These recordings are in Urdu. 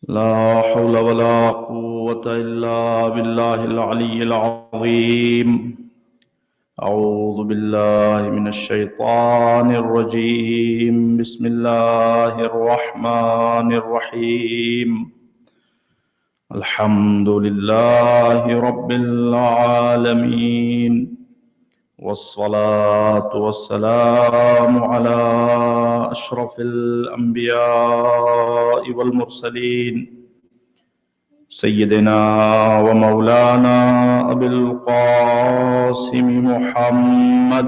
لا حول ولا قوة إلا بالله العلي العظيم. أعوذ بالله من الشيطان الرجيم. بسم الله الرحمن الرحيم. الحمد لله رب العالمين، والصلاة والسلام على أشرف الأنبياء والمرسلين سيدنا ومولانا أبي القاسم محمد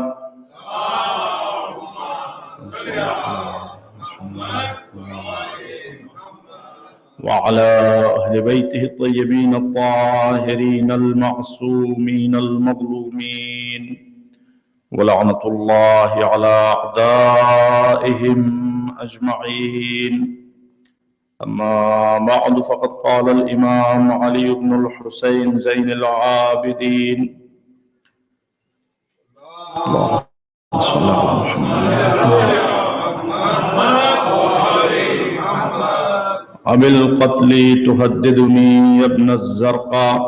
وعلى أهل بيته الطيبين الطاهرين المعصومين المظلومين، ولعنة الله على أعدائهم أجمعين. أما بعد، فقد قال الإمام علي بن الحسين زين العابدين اللهم صل على محمد أبالقتل تهددني يا ابن الزرقاء،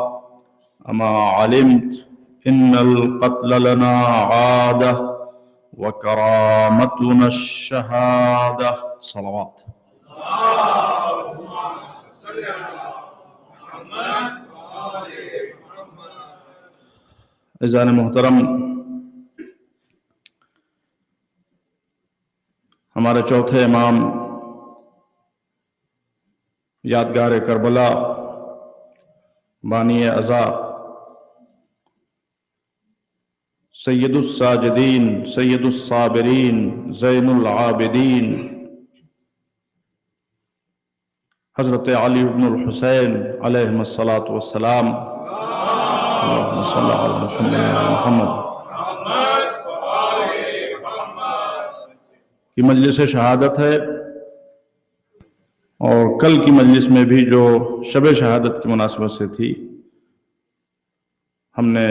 أما علمت إن القتل لنا عادة وكرامتنا الشهادة. صلوات. عزیزان محترم، ہمارے چوتھے امام یادگار کربلا، بانی عزا، سید الساجدین، سید الصابرین، زین العابدین، حضرت علی بن الحسین علیہ الصلاۃ والسلام، اللہم صلی علی محمد کی مجلس شہادت ہے، اور کل کی مجلس میں بھی جو شب شہادت کی مناسبت سے تھی، ہم نے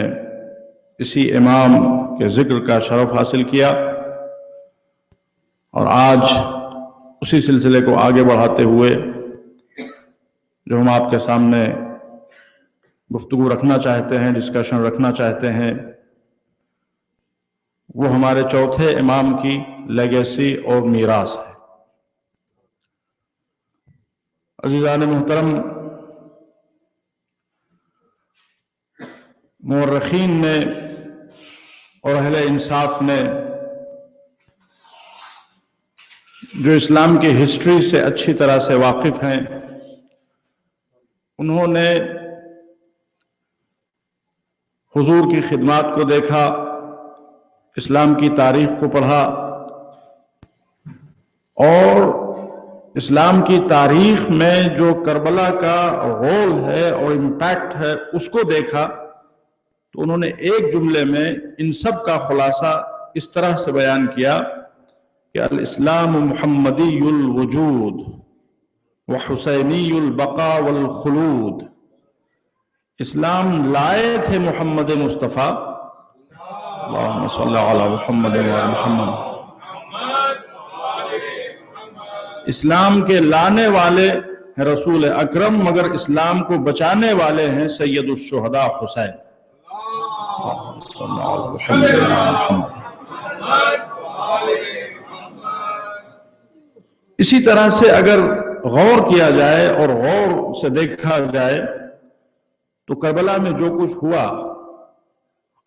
اسی امام کے ذکر کا شرف حاصل کیا، اور آج اسی سلسلے کو آگے بڑھاتے ہوئے جو ہم آپ کے سامنے گفتگو رکھنا چاہتے ہیں، ڈسکشن رکھنا چاہتے ہیں، وہ ہمارے چوتھے امام کی لیگیسی اور میراث ہے۔ عزیزان محترم، مورخین نے اور اہل انصاف نے جو اسلام کی ہسٹری سے اچھی طرح سے واقف ہیں، انہوں نے حضور کی خدمات کو دیکھا، اسلام کی تاریخ کو پڑھا، اور اسلام کی تاریخ میں جو کربلا کا رول ہے اور امپیکٹ ہے اس کو دیکھا، تو انہوں نے ایک جملے میں ان سب کا خلاصہ اس طرح سے بیان کیا کہ الاسلام محمدی الوجود وحسینی البقاء والخلود۔ اسلام لائے تھے محمد مصطفیٰ، اللہم صلی علی محمد وعلی محمد، اسلام کے لانے والے ہیں رسول اکرم، مگر اسلام کو بچانے والے ہیں سید الشہداء حسین، اللہم صلی علی محمد وعلی محمد۔ اسی طرح سے اگر غور کیا جائے اور غور سے دیکھا جائے تو کربلا میں جو کچھ ہوا،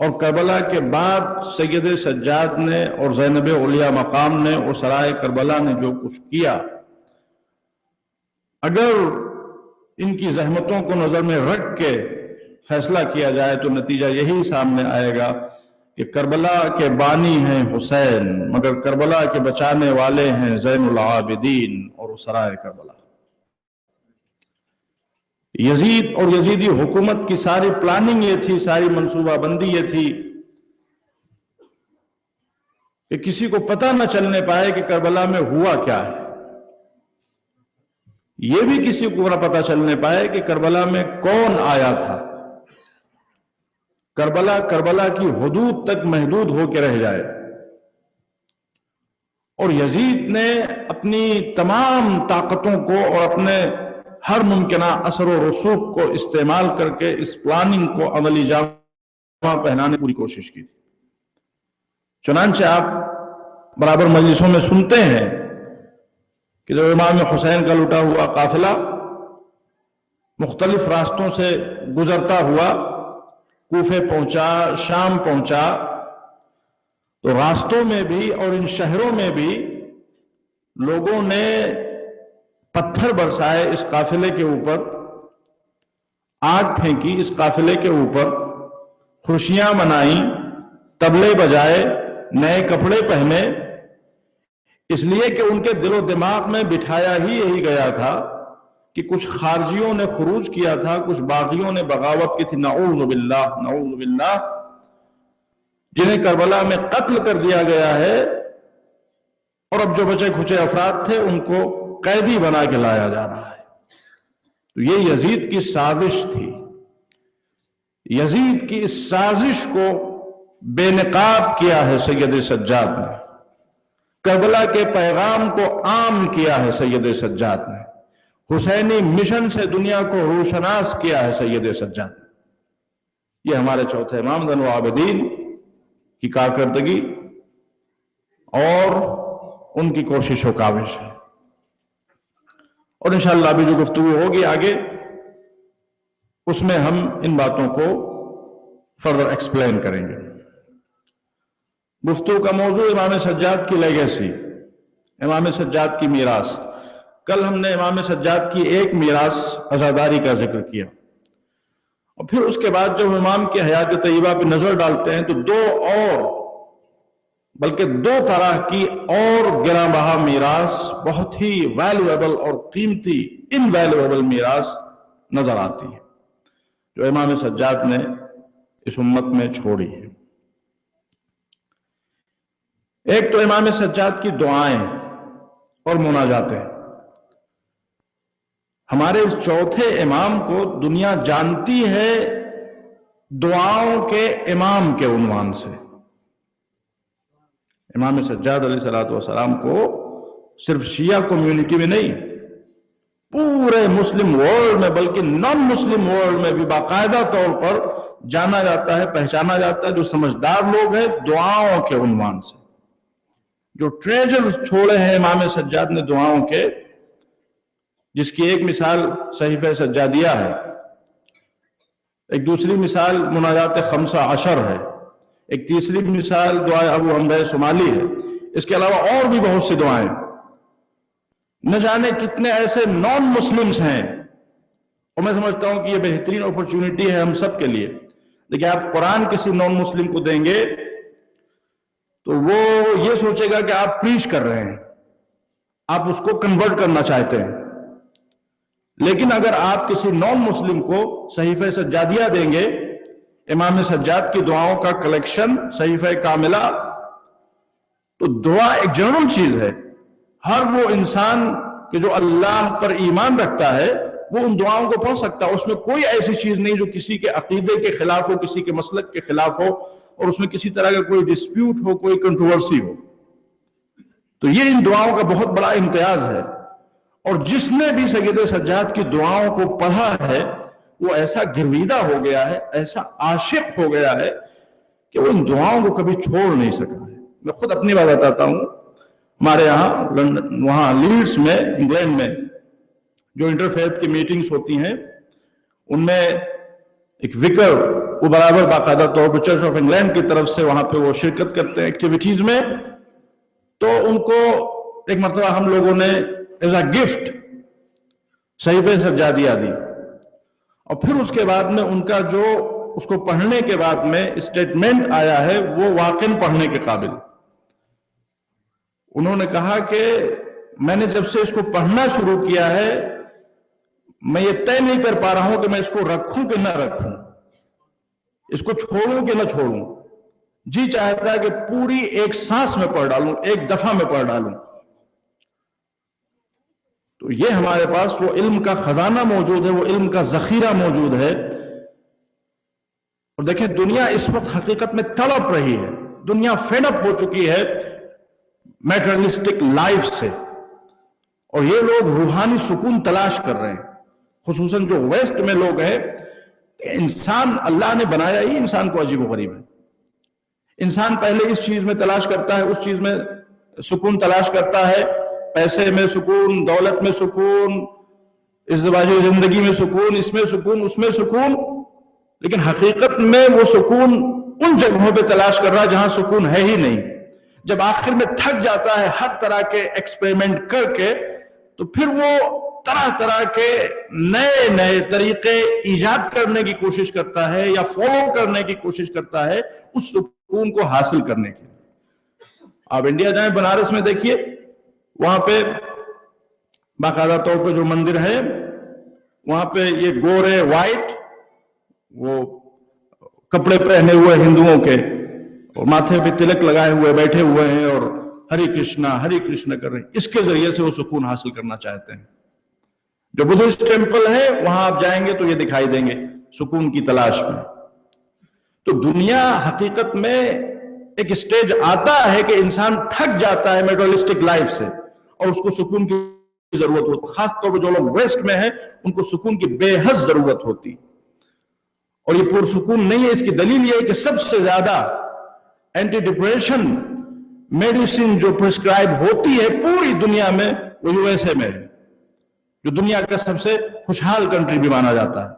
اور کربلا کے بعد سید سجاد نے اور زینب علیہ مقام نے اور سرائے کربلا نے جو کچھ کیا، اگر ان کی زحمتوں کو نظر میں رکھ کے فیصلہ کیا جائے تو نتیجہ یہی سامنے آئے گا کہ کربلا کے بانی ہیں حسین، مگر کربلا کے بچانے والے ہیں زین العابدین اور سرائے کربلا۔ یزید اور یزیدی حکومت کی ساری پلاننگ یہ تھی، ساری منصوبہ بندی یہ تھی کہ کسی کو پتہ نہ چلنے پائے کہ کربلا میں ہوا کیا ہے، یہ بھی کسی کو نہ پتہ چلنے پائے کہ کربلا میں کون آیا تھا، کربلا کی حدود تک محدود ہو کے رہ جائے۔ اور یزید نے اپنی تمام طاقتوں کو اور اپنے ہر ممکنہ اثر و رسوخ کو استعمال کر کے اس پلاننگ کو عملی جامہ پہنانے کی پوری کوشش کی تھی۔ چنانچہ آپ برابر مجلسوں میں سنتے ہیں کہ جب امام حسین کا لٹا ہوا قافلہ مختلف راستوں سے گزرتا ہوا کوفے پہنچا، شام پہنچا، تو راستوں میں بھی اور ان شہروں میں بھی لوگوں نے پتھر برسائے اس قافلے کے اوپر، آگ پھینکی اس قافلے کے اوپر، خوشیاں منائیں، طبلے بجائے، نئے کپڑے پہنے، اس لیے کہ ان کے دل و دماغ میں بٹھایا ہی یہی گیا تھا کہ کچھ خارجیوں نے خروج کیا تھا، کچھ باغیوں نے بغاوت کی تھی، نعوذ باللہ نعوذ باللہ، جنہیں کربلا میں قتل کر دیا گیا ہے، اور اب جو بچے کھچے افراد تھے ان کو قیدی بنا کے لایا جا رہا ہے۔ تو یہ یزید کی سازش تھی۔ یزید کی اس سازش کو بے نقاب کیا ہے سید سجاد نے، کربلا کے پیغام کو عام کیا ہے سید سجاد نے، حسینی مشن سے دنیا کو روشناس کیا ہے سید سجاد نے۔ یہ ہمارے چوتھے امام زین العابدین کی کارکردگی اور ان کی کوشش و کاوش ہے، اور انشاءاللہ ابھی جو گفتگو ہوگی آگے اس میں ہم ان باتوں کو فردر ایکسپلین کریں گے۔ گفتگو کا موضوع امام سجاد کی لیگیسی، امام سجاد کی میراث۔ کل ہم نے امام سجاد کی ایک میراث عزاداری کا ذکر کیا، اور پھر اس کے بعد جب امام کی حیات طیبہ پہ نظر ڈالتے ہیں تو دو طرح کی اور گراں بہا میراث، بہت ہی ویلیویبل اور قیمتی انویلیویبل میراث نظر آتی ہے جو امام سجاد نے اس امت میں چھوڑی ہے۔ ایک تو امام سجاد کی دعائیں اور مناجاتیں۔ ہمارے اس چوتھے امام کو دنیا جانتی ہے دعاؤں کے امام کے عنوان سے۔ امام سجاد علیہ السلام کو صرف شیعہ کمیونٹی میں نہیں، پورے مسلم ورلڈ میں بلکہ نان مسلم ورلڈ میں بھی باقاعدہ طور پر جانا جاتا ہے، پہچانا جاتا ہے، جو سمجھدار لوگ ہیں دعاؤں کے عنوان سے۔ جو ٹریجر چھوڑے ہیں امام سجاد نے دعاؤں کے، جس کی ایک مثال صحیفہ سجادیہ ہے، ایک دوسری مثال مناجات 15 ہے، ایک تیسری مثال دعائے ابو حمزہ صومالی ہے، اس کے علاوہ اور بھی بہت سی دعائیں۔ نہ جانے کتنے ایسے نان مسلمز ہیں، اور میں سمجھتا ہوں کہ یہ بہترین اپرچونٹی ہے ہم سب کے لیے۔ دیکھیں، آپ قرآن کسی نان مسلم کو دیں گے تو وہ یہ سوچے گا کہ آپ پریچ کر رہے ہیں، آپ اس کو کنورٹ کرنا چاہتے ہیں۔ لیکن اگر آپ کسی نان مسلم کو صحیفہ سجادیہ دیں گے، امام سجاد کی دعاؤں کا کلیکشن، صحیفہ کاملہ، تو دعا ایک جنرل چیز ہے۔ ہر وہ انسان کہ جو اللہ پر ایمان رکھتا ہے وہ ان دعاؤں کو پڑھ سکتا ہے۔ اس میں کوئی ایسی چیز نہیں جو کسی کے عقیدے کے خلاف ہو، کسی کے مسلک کے خلاف ہو، اور اس میں کسی طرح کا کوئی ڈسپیوٹ ہو، کوئی کنٹروورسی ہو۔ تو یہ ان دعاؤں کا بہت بڑا امتیاز ہے، اور جس نے بھی سید سجاد کی دعاؤں کو پڑھا ہے وہ ایسا گرویدہ ہو گیا ہے، ایسا عاشق ہو گیا ہے کہ وہ ان دعاؤں کو کبھی چھوڑ نہیں سکا ہے۔ میں خود اپنی بات بتاتا ہوں، ہمارے یہاں لندن، وہاں لیڈز میں، انگلینڈ میں جو انٹرفیتھ کی میٹنگز ہوتی ہیں، ان میں ایک وکر، وہ برابر باقاعدہ طور پر چرچ آف انگلینڈ کی طرف سے وہاں پہ وہ شرکت کرتے ہیں ایکٹیویٹیز میں، تو ان کو ایک مرتبہ ہم لوگوں نے ایز اے گفٹ صحیفہ سجادیہ دی، اور پھر اس کے بعد میں ان کا جو اس کو پڑھنے کے بعد میں اسٹیٹمنٹ آیا ہے وہ واقعاً پڑھنے کے قابل۔ انہوں نے کہا کہ میں نے جب سے اس کو پڑھنا شروع کیا ہے میں یہ طے نہیں کر پا رہا ہوں کہ میں اس کو رکھوں کہ نہ رکھوں، اس کو چھوڑوں کہ نہ چھوڑوں۔ جی چاہتا ہے کہ پوری ایک سانس میں پڑھ ڈالوں، ایک دفعہ میں پڑھ ڈالوں۔ تو یہ ہمارے پاس وہ علم کا خزانہ موجود ہے، وہ علم کا ذخیرہ موجود ہے۔ اور دیکھیں، دنیا اس وقت حقیقت میں تڑپ رہی ہے، دنیا فیڈ اپ ہو چکی ہے میٹریلسٹک لائف سے، اور یہ لوگ روحانی سکون تلاش کر رہے ہیں۔ خصوصاً جو ویسٹ میں لوگ ہیں. انسان اللہ نے بنایا ہی انسان کو عجیب و غریب ہے. انسان پہلے اس چیز میں تلاش کرتا ہے, اس چیز میں سکون تلاش کرتا ہے, پیسے میں سکون, دولت میں سکون, ازدواجی زندگی میں سکون, اس میں سکون, اس میں سکون, لیکن حقیقت میں وہ سکون ان جگہوں پہ تلاش کر رہا ہے جہاں سکون ہے ہی نہیں. جب آخر میں تھک جاتا ہے ہر طرح کے ایکسپیریمنٹ کر کے, تو پھر وہ طرح طرح کے نئے نئے طریقے ایجاد کرنے کی کوشش کرتا ہے یا فالو کرنے کی کوشش کرتا ہے اس سکون کو حاصل کرنے کے لیے. آپ انڈیا جائیں, بنارس میں دیکھیے, وہاں پہ باقاعدہ طور پہ جو مندر ہے وہاں پہ یہ گورے وائٹ وہ کپڑے پہنے ہوئے ہندوؤں کے, اور ماتھے پہ تلک لگائے ہوئے بیٹھے ہوئے ہیں اور ہری کرشنا کر رہے ہیں. اس کے ذریعے سے وہ سکون حاصل کرنا چاہتے ہیں. جو بدھسٹ ٹیمپل ہے وہاں آپ جائیں گے تو یہ دکھائی دیں گے سکون کی تلاش میں. تو دنیا حقیقت میں ایک اسٹیج آتا ہے کہ انسان تھک جاتا ہے میٹریلسٹک لائف سے اور اس کو سکون کی ضرورت ہوتی. خاص طور پر جو لوگ ویسٹ میں ہیں ان کو سکون کی بے حد ضرورت ہوتی, اور یہ پرسکون نہیں ہے. اس کی دلیل یہ ہے کہ سب سے زیادہ اینٹی ڈپریشن میڈیسن جو پرسکرائب ہوتی ہے پوری دنیا میں وہ یو ایس اے میں ہے, جو دنیا کا سب سے خوشحال کنٹری بھی مانا جاتا ہے.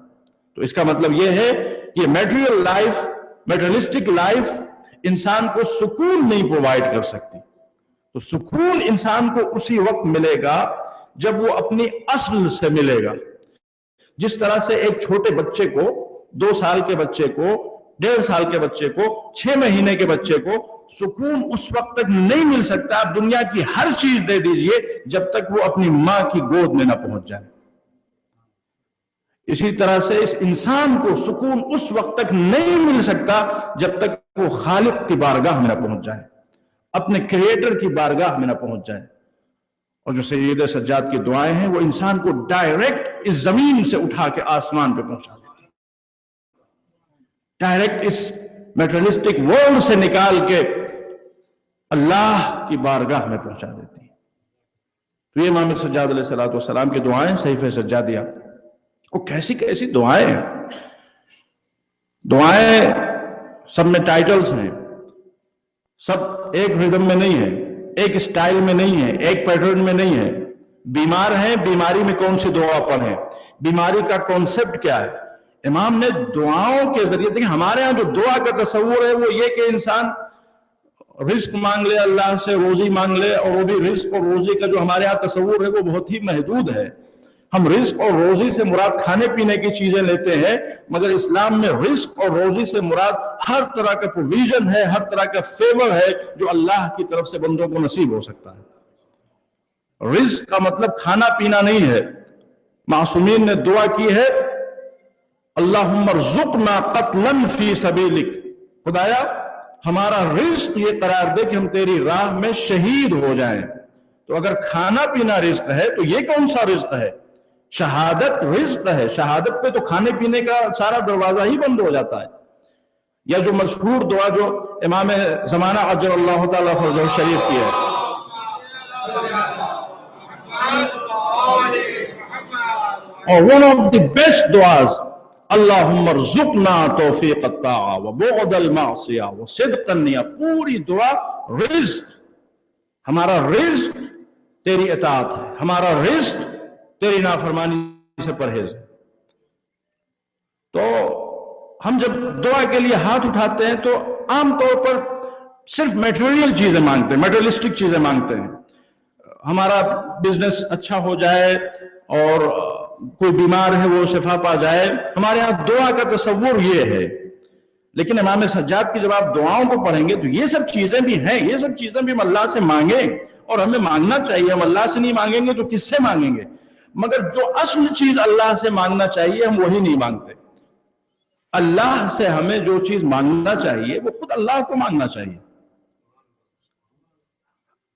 تو اس کا مطلب یہ ہے کہ میٹریل لائف, میٹریلسٹک لائف انسان کو سکون نہیں پرووائڈ کر سکتی. تو سکون انسان کو اسی وقت ملے گا جب وہ اپنی اصل سے ملے گا. جس طرح سے ایک چھوٹے بچے کو, 2 سال کے بچے کو, 1.5 سال کے بچے کو, 6 مہینے کے بچے کو سکون اس وقت تک نہیں مل سکتا. آپ دنیا کی ہر چیز دے دیجئے جب تک وہ اپنی ماں کی گود میں نہ پہنچ جائے. اسی طرح سے اس انسان کو سکون اس وقت تک نہیں مل سکتا جب تک وہ خالق کی بارگاہ میں نہ پہنچ جائے, اپنے کریٹر کی بارگاہ میں نہ پہنچ جائے. اور جو سید سجاد کی دعائیں ہیں وہ انسان کو ڈائریکٹ اس زمین سے اٹھا کے آسمان پہ پہنچا دیتی, ڈائریکٹ اس میٹریلسٹک ورلڈ سے نکال کے اللہ کی بارگاہ میں پہنچا دیتی. تو یہ امام سجاد علیہ السلام کی دعائیں صحیفہ سجادیہ. وہ کیسی کیسی دعائیں ہیں. دعائیں سب میں ٹائٹلز ہیں, سب ایک ردم میں نہیں ہے, ایک اسٹائل میں نہیں ہے, ایک پیٹرن میں نہیں ہے. بیمار ہیں, بیماری میں کون سی دعا پڑھیں, بیماری کا کانسیپٹ کیا ہے. امام نے دعاؤں کے ذریعے, دیکھیں ہمارے ہاں جو دعا کا تصور ہے وہ یہ کہ انسان رزق مانگ لے, اللہ سے روزی مانگ لے, اور وہ بھی رزق اور روزی کا جو ہمارے ہاں تصور ہے وہ بہت ہی محدود ہے. ہم رزق اور روزی سے مراد کھانے پینے کی چیزیں لیتے ہیں, مگر اسلام میں رزق اور روزی سے مراد ہر طرح کا پروویژن ہے, ہر طرح کا فیور ہے جو اللہ کی طرف سے بندوں کو نصیب ہو سکتا ہے. رزق کا مطلب کھانا پینا نہیں ہے. معصومین نے دعا کی ہے, اللہم ارزقنا قتلا فی سبیلک, خدایا ہمارا رزق یہ قرار دے کہ ہم تیری راہ میں شہید ہو جائیں. تو اگر کھانا پینا رزق ہے تو یہ کون سا رزق ہے؟ شہادت رزق ہے. شہادت پہ تو کھانے پینے کا سارا دروازہ ہی بند ہو جاتا ہے. یا جو مشہور دعا جو امام زمانہ عجل اللہ تعالیٰ فضلہ شریف کی ہے, اور one of the best دعاز, اللہم ارزقنا توفیق الطاعہ وبعد المعصیہ وصدق النیہ. پوری دعا رزق, ہمارا رزق تیری اطاعت ہے, ہمارا رزق تیری نافرمانی سے پرہیز ہے. تو ہم جب دعا کے لیے ہاتھ اٹھاتے ہیں تو عام طور پر صرف میٹیریل چیزیں مانگتے ہیں, میٹریلسٹک چیزیں مانگتے ہیں. ہمارا بزنس اچھا ہو جائے اور کوئی بیمار ہے وہ شفا پا جائے, ہمارے ہاں دعا کا تصور یہ ہے. لیکن امام سجاد کی جب آپ دعاؤں کو پڑھیں گے تو یہ سب چیزیں بھی ہیں, یہ سب چیزیں بھی ہم اللہ سے مانگیں, اور ہمیں مانگنا چاہیے. ہم اللہ سے نہیں مانگیں گے تو کس سے مانگیں گے؟ مگر جو اصل چیز اللہ سے مانگنا چاہیے ہم وہی نہیں مانگتے. اللہ سے ہمیں جو چیز مانگنا چاہیے وہ خود اللہ کو مانگنا چاہیے.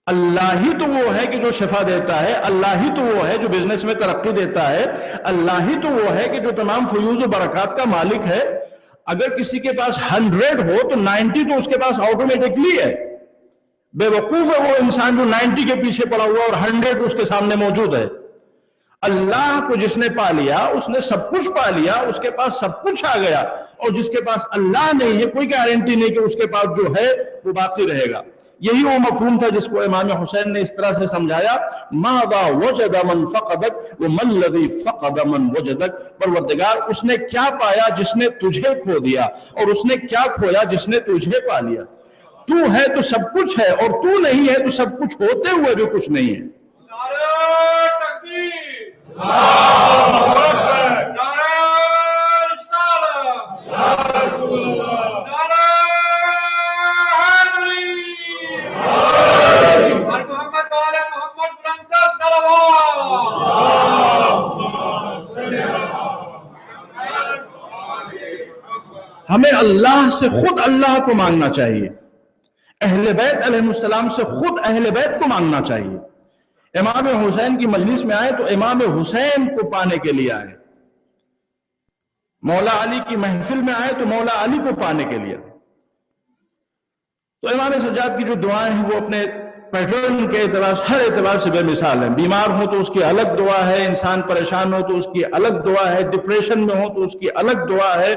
اللہ ہی تو وہ ہے کہ جو شفا دیتا ہے, اللہ ہی تو وہ ہے جو بزنس میں ترقی دیتا ہے, اللہ ہی تو وہ ہے کہ جو تمام فیوز و برکات کا مالک ہے. اگر کسی کے پاس 100 ہو تو 90 تو اس کے پاس آٹومیٹکلی ہے. بے وقوف ہے وہ انسان جو 90 کے پیچھے پڑا ہوا اور 100 اس کے سامنے موجود ہے. اللہ کو جس نے پا لیا اس نے سب کچھ پا لیا، اس کے پاس سب کچھ آ گیا، اور جس کے پاس اللہ نہیں ہے کوئی گارنٹی نہیں کہ اس کے پاس جو ہے وہ باقی رہے گا۔ یہی وہ مفہوم تھا جس کو امام حسین نے اس طرح سے سمجھایا، ماذا وجد من فقدک وما الذی فقد من وجدک، پروردگار اس نے کیا پایا جس نے تجھے کھو دیا، اور اس نے کیا کھویا جس نے تجھے پا لیا۔ تو ہے تو سب کچھ ہے، اور تو نہیں ہے تو سب کچھ ہوتے ہوئے بھی کچھ نہیں ہے۔ ہمیں اللہ سے خود اللہ کو مانگنا چاہیے، اہل بیت علیہ السلام سے خود اہل بیت کو مانگنا چاہیے۔ امام حسین کی مجلس میں آئے تو امام حسین کو پانے کے لیے آئے، مولا علی کی محفل میں آئے تو مولا علی کو پانے کے لیے۔ تو امام سجاد کی جو دعائیں ہیں وہ اپنے پیٹرن کے اعتبار سے ہر اعتبار سے بے مثال ہیں۔ بیمار ہو تو اس کی الگ دعا ہے، انسان پریشان ہو تو اس کی الگ دعا ہے، ڈپریشن میں ہو تو اس کی الگ دعا ہے،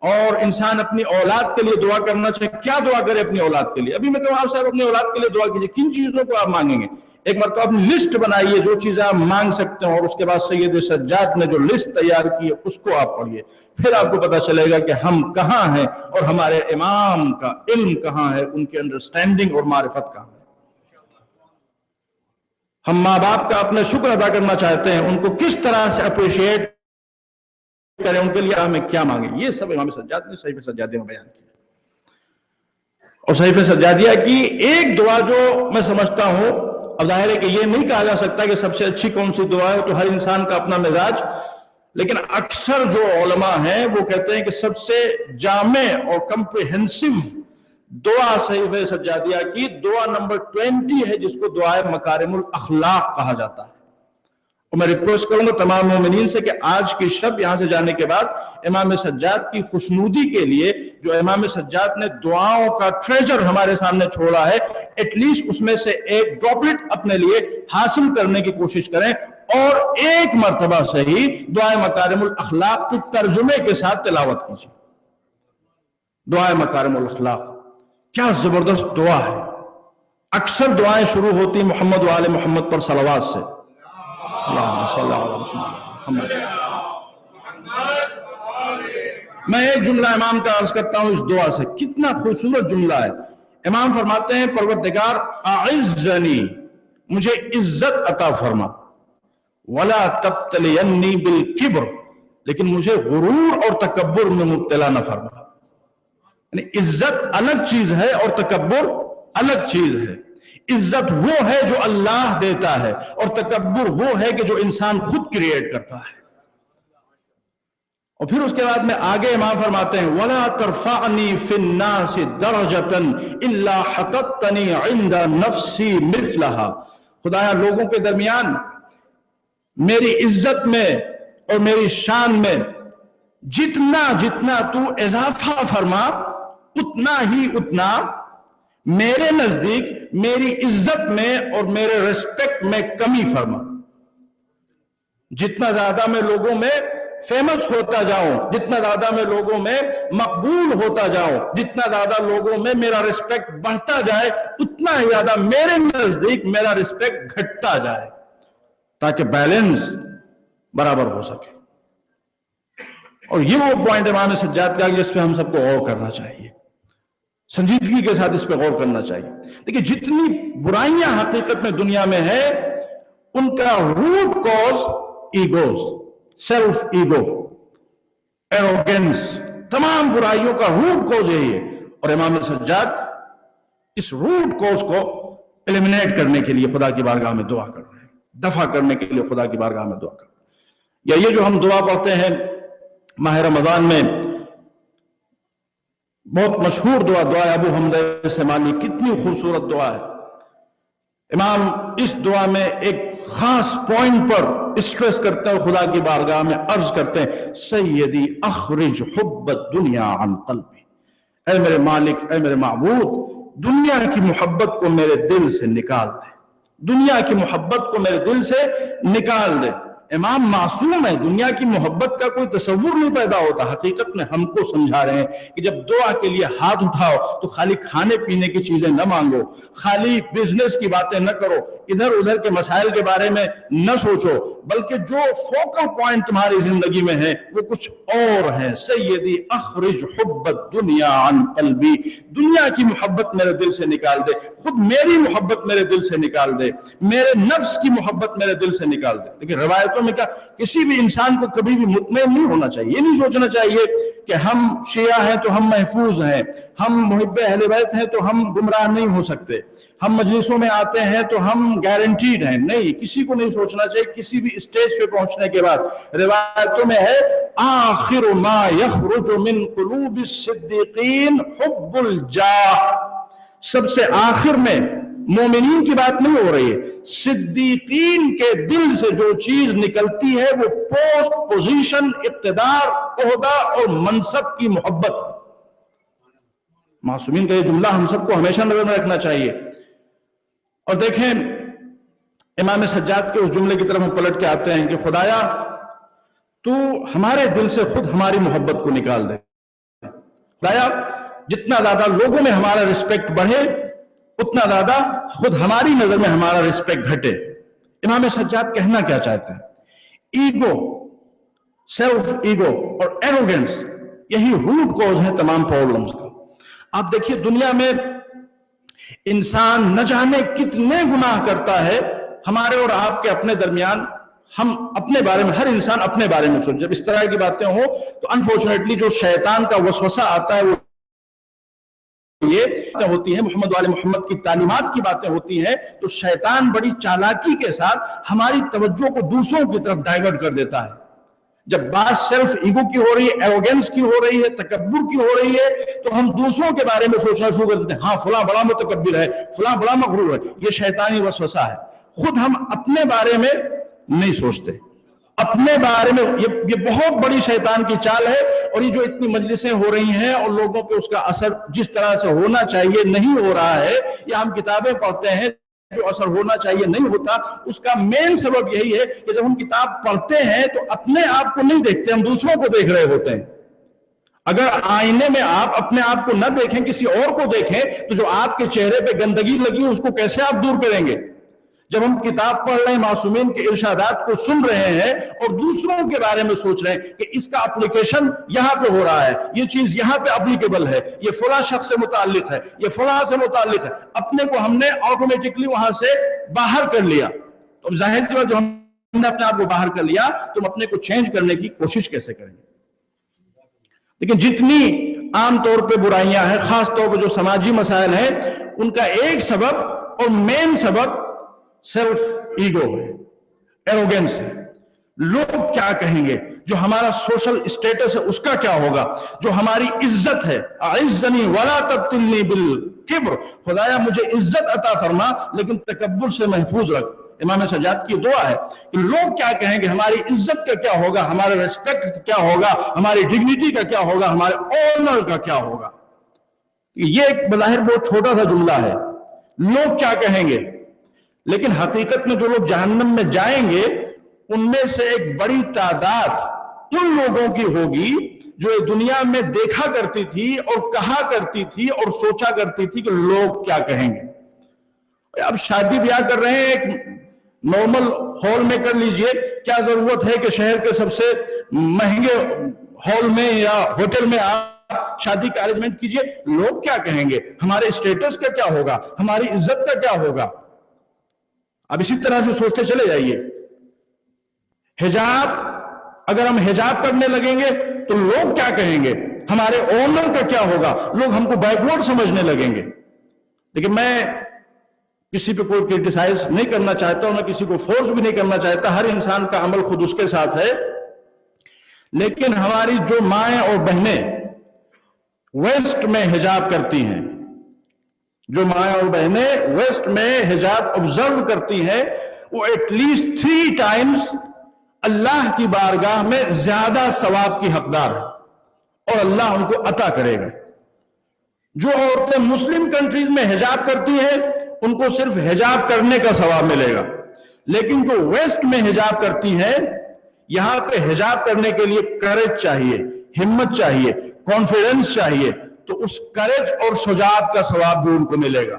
اور انسان اپنی اولاد کے لیے دعا کرنا چاہیے۔ کیا دعا کرے اپنی اولاد کے لیے؟ ابھی میں کہوں آپ صاحب اپنی اولاد کے لیے دعا کیجئے، کن چیزوں کو آپ مانگیں گے؟ ایک مرتبہ اپنی لسٹ بنائیے جو چیزیں آپ مانگ سکتے ہیں، اور اس کے بعد سید سجاد نے جو لسٹ تیار کی ہے اس کو آپ پڑھیے، پھر آپ کو پتا چلے گا کہ ہم کہاں ہیں اور ہمارے امام کا علم کہاں ہے، ان کی انڈرسٹینڈنگ اور معرفت کہاں ہے۔ ہم ماں باپ کا اپنے شکر ادا کرنا چاہتے ہیں، ان کو کس طرح سے اپریشیٹ کریں، ان کے لیے ہمیں کیا مانگیں، یہ سب امام سجاد نے صحیفہ سجادیہ میں بیان کیا۔ اور صحیفہ سجادیہ کی ایک دعا جو میں سمجھتا ہوں، اب ظاہر ہے کہ یہ نہیں کہا جا سکتا کہ سب سے اچھی کون سی دعا ہے، تو ہر انسان کا اپنا مزاج، لیکن اکثر جو علماء ہیں وہ کہتے ہیں کہ سب سے جامع اور کمپریہنسو دعا صحیفہ سجادیہ کی دعا نمبر 20 ہے، جس کو دعائے مکارم الاخلاق کہا جاتا ہے۔ اور میں ریکویسٹ کروں گا تمام مومنین سے کہ آج کی شب یہاں سے جانے کے بعد امام سجاد کی خوشنودی کے لیے جو امام سجاد نے دعاؤں کا ٹریجر ہمارے سامنے چھوڑا ہے، ایٹ لیسٹ اس میں سے ایک ڈراپلٹ اپنے لیے حاصل کرنے کی کوشش کریں، اور ایک مرتبہ سے ہی دعائے مکارم الاخلاق کی ترجمے کے ساتھ تلاوت کیجیے۔ دعائے مکارم الاخلاق کیا زبردست دعا ہے۔ اکثر دعائیں شروع ہوتی محمد و آل محمد پر صلوات سے، اللہم صلی اللہ علیہ محمد۔ میں ایک جملہ امام کا عرض کرتا ہوں اس دعا سے، کتنا خوبصورت جملہ ہے۔ امام فرماتے ہیں پروردگار اعزنی، مجھے عزت عطا فرما، ولا تبتلینی بالکبر، لیکن مجھے غرور اور تکبر میں مبتلا نہ فرما۔ یعنی عزت الگ چیز ہے اور تکبر الگ چیز ہے۔ عزت وہ ہے جو اللہ دیتا ہے، اور تکبر وہ ہے کہ جو انسان خود کریٹ کرتا ہے۔ اور پھر اس کے بعد میں آگے امام فرماتے ہیں وَلَا تَرْفَعْنِي فِي النَّاسِ دَرَجَةً إِلَّا حَطَتْتَنِي عِنْدَ نَفْسِي مِثْلَهَا، خدایا لوگوں کے درمیان میری عزت میں اور میری شان میں جتنا تو اضافہ فرما، اتنا ہی اتنا میرے نزدیک میری عزت میں اور میرے ریسپیکٹ میں کمی فرما۔ جتنا زیادہ میں لوگوں میں فیمس ہوتا جاؤں، جتنا زیادہ میں لوگوں میں مقبول ہوتا جاؤں، جتنا زیادہ لوگوں میں میرا ریسپیکٹ بڑھتا جائے، اتنا ہی زیادہ میرے نزدیک میرا ریسپیکٹ گھٹتا جائے، تاکہ بیلنس برابر ہو سکے۔ اور یہ وہ پوائنٹ امام سجاد کا جس پہ ہم سب کو غور کرنا چاہیے، سنجیدگی کے ساتھ اس پہ غور کرنا چاہیے۔ دیکھیں جتنی برائیاں حقیقت میں دنیا میں ہے، ان کا root cause egos, self ego, arrogance, تمام برائیوں کا روٹ کوز یہی ہے۔ اور امام سجاد اس روٹ کوز کو ایلیمنیٹ کرنے کے لیے خدا کی بارگاہ میں دعا کر رہے ہیں، دفع کرنے کے لیے خدا کی بارگاہ میں دعا کر رہے ہیں۔ یا یہ جو ہم دعا پڑھتے ہیں ماہ رمضان میں، بہت مشہور دعا، دعا ابو حمزہ سمانی، کتنی خوبصورت دعا ہے۔ امام اس دعا میں ایک خاص پوائنٹ پر اسٹریس کرتے ہیں، خدا کی بارگاہ میں عرض کرتے ہیں سیدی اخرج حب الدنیا عن قلبی، اے میرے مالک، اے میرے معبود، دنیا کی محبت کو میرے دل سے نکال دے، دنیا کی محبت کو میرے دل سے نکال دے۔ امام معصوم ہے, دنیا کی محبت کا کوئی تصور نہیں پیدا ہوتا. حقیقت میں ہم کو سمجھا رہے ہیں کہ جب دعا کے لیے ہاتھ اٹھاؤ تو خالی کھانے پینے کی چیزیں نہ مانگو, خالی بزنس کی باتیں نہ کرو, ادھر ادھر کے مسائل کے بارے میں نہ سوچو, بلکہ جو فوکل پوائنٹ تمہاری زندگی میں ہے وہ کچھ اور ہے. سیدی اخرج حب الدنیا عن قلبی, دنیا کی محبت میرے دل سے نکال دے, خود میری محبت میرے دل سے نکال دے, میرے نفس کی محبت میرے دل سے نکال دے. لیکن روایتوں میں کیا, کسی بھی انسان کو کبھی بھی مطمئن نہیں ہونا چاہیے, یہ نہیں سوچنا چاہیے کہ ہم شیعہ ہیں تو ہم محفوظ ہیں, ہم محب اہل بیت ہیں تو ہم گمراہ نہیں ہو سکتے, ہم مجلسوں میں آتے ہیں تو ہم گارنٹیڈ ہیں. نہیں, کسی کو نہیں سوچنا چاہیے. کسی بھی اسٹیج پہ پہنچنے کے بعد روایتوں میں ہے آخر ما یخرج من قلوب الصدیقین حب الجاہ, سب سے آخر میں مومنین کی بات نہیں ہو رہی ہے, صدیقین کے دل سے جو چیز نکلتی ہے وہ پوسٹ, پوزیشن, اقتدار, عہدہ اور منصب کی محبت. معصومین کا یہ جملہ ہم سب کو ہمیشہ نظر میں رکھنا چاہیے. اور دیکھیں امام سجاد کے اس جملے کی طرف ہم پلٹ کے آتے ہیں کہ خدایا تو ہمارے دل سے خود ہماری محبت کو نکال دے. خدایا جتنا زیادہ لوگوں میں ہمارا رسپیکٹ بڑھے اتنا زیادہ خود ہماری نظر میں ہمارا رسپیکٹ گھٹے. امام سجاد کہنا کیا چاہتے ہیں؟ ایگو, سیلف ایگو اور ایروگنس, یہی روٹ کوز ہے تمام پرابلمز کا. آپ دیکھیے دنیا میں انسان نہ جانے کتنے گناہ کرتا ہے ہمارے اور آپ کے اپنے درمیان. ہم اپنے بارے میں, ہر انسان اپنے بارے میں سوچ, جب اس طرح کی باتیں ہوں تو انفارچونیٹلی جو شیطان کا وسوسہ آتا ہے وہ یہ ہوتی ہے, محمد والے محمد کی تعلیمات کی باتیں ہوتی ہیں, تو شیطان بڑی چالاکی کے ساتھ ہماری توجہ کو دوسروں کی طرف ڈائیورٹ کر دیتا ہے. جب بات سیلف ایگو کی ہو رہی ہے, ایروگنس کی ہو رہی ہے, تکبر کی ہو رہی ہے, تو ہم دوسروں کے بارے میں سوچنا شروع کر دیتے ہیں, ہاں فلاں بڑا متکبر ہے, فلاں بڑا مغرور ہے. یہ شیطانی وسوسہ ہے. خود ہم اپنے بارے میں نہیں سوچتے, اپنے بارے میں. یہ بہت بڑی شیطان کی چال ہے, اور یہ جو اتنی مجلسیں ہو رہی ہیں اور لوگوں پہ اس کا اثر جس طرح سے ہونا چاہیے نہیں ہو رہا ہے, یا ہم کتابیں پڑھتے ہیں جو اثر ہونا چاہیے نہیں ہوتا, اس کا مین سبب یہی ہے کہ جب ہم کتاب پڑھتے ہیں تو اپنے آپ کو نہیں دیکھتے, ہم دوسروں کو دیکھ رہے ہوتے ہیں. اگر آئینے میں آپ اپنے آپ کو نہ دیکھیں, کسی اور کو دیکھیں, تو جو آپ کے چہرے پہ گندگی لگی اس کو کیسے آپ دور کریں گے؟ جب ہم کتاب پڑھ رہے ہیں, معصومین کے ارشادات کو سن رہے ہیں اور دوسروں کے بارے میں سوچ رہے ہیں کہ اس کا اپلیکیشن یہاں پہ ہو رہا ہے, یہ چیز یہاں پہ اپلیکیبل ہے, یہ فلاں شخص سے متعلق ہے, یہ فلاں سے متعلق ہے, اپنے کو ہم نے آٹومیٹکلی وہاں سے باہر کر لیا. تو ظاہر سی بات, جو ہم نے اپنے آپ کو باہر کر لیا تو ہم اپنے کو چینج کرنے کی کوشش کیسے کریں گے؟ لیکن جتنی عام طور پہ برائیاں ہیں, خاص طور پہ جو سماجی مسائل ہیں, ان کا ایک سبب اور مین سبب سیلف ایگو ہے, ایروگنس ہے. لوگ کیا کہیں گے, جو ہمارا سوشل اسٹیٹس ہے اس کا کیا ہوگا, جو ہماری عزت ہے, اعزنی ولا تبتلنی بالکبر, خدایا مجھے عزت عطا فرما لیکن تکبر سے محفوظ رکھ. امام سجاد کی دعا ہے کہ لوگ کیا کہیں گے, ہماری عزت کا کیا ہوگا, ہمارے ریسپیکٹ کا کیا ہوگا, ہماری ڈگنیٹی کا کیا ہوگا, ہمارے آنر کا کیا ہوگا. یہ ایک بظاہر بہت چھوٹا سا جملہ ہے, لوگ کیا کہیں گے, لیکن حقیقت میں جو لوگ جہنم میں جائیں گے ان میں سے ایک بڑی تعداد ان لوگوں کی ہوگی جو دنیا میں دیکھا کرتی تھی اور کہا کرتی تھی اور سوچا کرتی تھی کہ لوگ کیا کہیں گے. اب شادی بیاہ کر رہے ہیں, ایک نارمل ہال میں کر لیجئے, کیا ضرورت ہے کہ شہر کے سب سے مہنگے ہال میں یا ہوٹل میں آپ شادی کا ارینجمنٹ کیجئے. لوگ کیا کہیں گے, ہمارے اسٹیٹس کا کیا ہوگا, ہماری عزت کا کیا ہوگا. اب اسی طرح سے سوچتے چلے جائیے. حجاب, اگر ہم حجاب کرنے لگیں گے تو لوگ کیا کہیں گے, ہمارے آنر کا کیا ہوگا, لوگ ہم کو بیکورڈ سمجھنے لگیں گے. لیکن میں کسی پہ کوئی کرٹیسائز نہیں کرنا چاہتا اور میں کسی کو فورس بھی نہیں کرنا چاہتا, ہر انسان کا عمل خود اس کے ساتھ ہے. لیکن ہماری جو مائیں اور بہنیں ویسٹ میں حجاب کرتی ہیں, جو مائیں اور بہنیں ویسٹ میں حجاب آبزرو کرتی ہیں, وہ ایٹ لیسٹ 3 ٹائمز اللہ کی بارگاہ میں زیادہ ثواب کی حقدار ہے اور اللہ ان کو عطا کرے گا. جو عورتیں مسلم کنٹریز میں حجاب کرتی ہیں ان کو صرف حجاب کرنے کا ثواب ملے گا. لیکن جو ویسٹ میں حجاب کرتی ہیں، یہاں پہ حجاب کرنے کے لیے کریج چاہیے، ہمت چاہیے، کانفیڈنس چاہیے، تو اس کریج اور شجاعت کا ثواب بھی ان کو ملے گا۔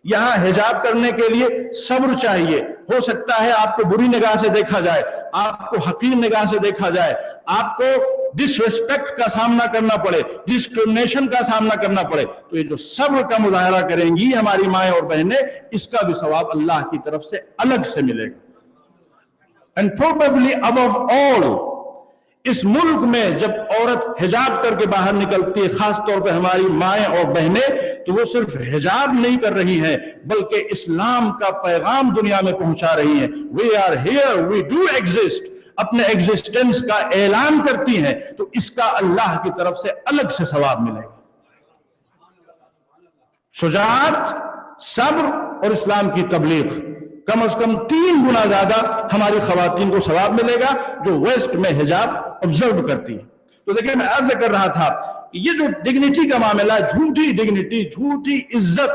یہاں حجاب کرنے کے لیے صبر چاہیے، ہو سکتا ہے آپ کو بری نگاہ سے دیکھا جائے، آپ کو حقیر نگاہ سے دیکھا جائے، آپ کو ڈس ریسپیکٹ کا سامنا کرنا پڑے، ڈسکرمنیشن کا سامنا کرنا پڑے، تو یہ جو صبر کا مظاہرہ کریں گی ہماری مائیں اور بہنیں، اس کا بھی ثواب اللہ کی طرف سے الگ سے ملے گا۔ And probably above all, اس ملک میں جب عورت حجاب کر کے باہر نکلتی ہے، خاص طور پہ ہماری مائیں اور بہنیں، تو وہ صرف حجاب نہیں کر رہی ہیں بلکہ اسلام کا پیغام دنیا میں پہنچا رہی ہیں۔ We are here, we do exist، اپنے ایگزسٹنس کا اعلان کرتی ہیں، تو اس کا اللہ کی طرف سے الگ سے ثواب ملے گا۔ شجاعت، صبر اور اسلام کی تبلیغ، کم از کم 3 گنا زیادہ ہماری خواتین کو ثواب ملے گا جو ویسٹ میں حجاب آبزرو کرتی ہیں۔ تو دیکھیں، میں عرض کر رہا تھا یہ جو ڈگنیٹی کا معاملہ، جھوٹی ڈگنیٹی، جھوٹی عزت،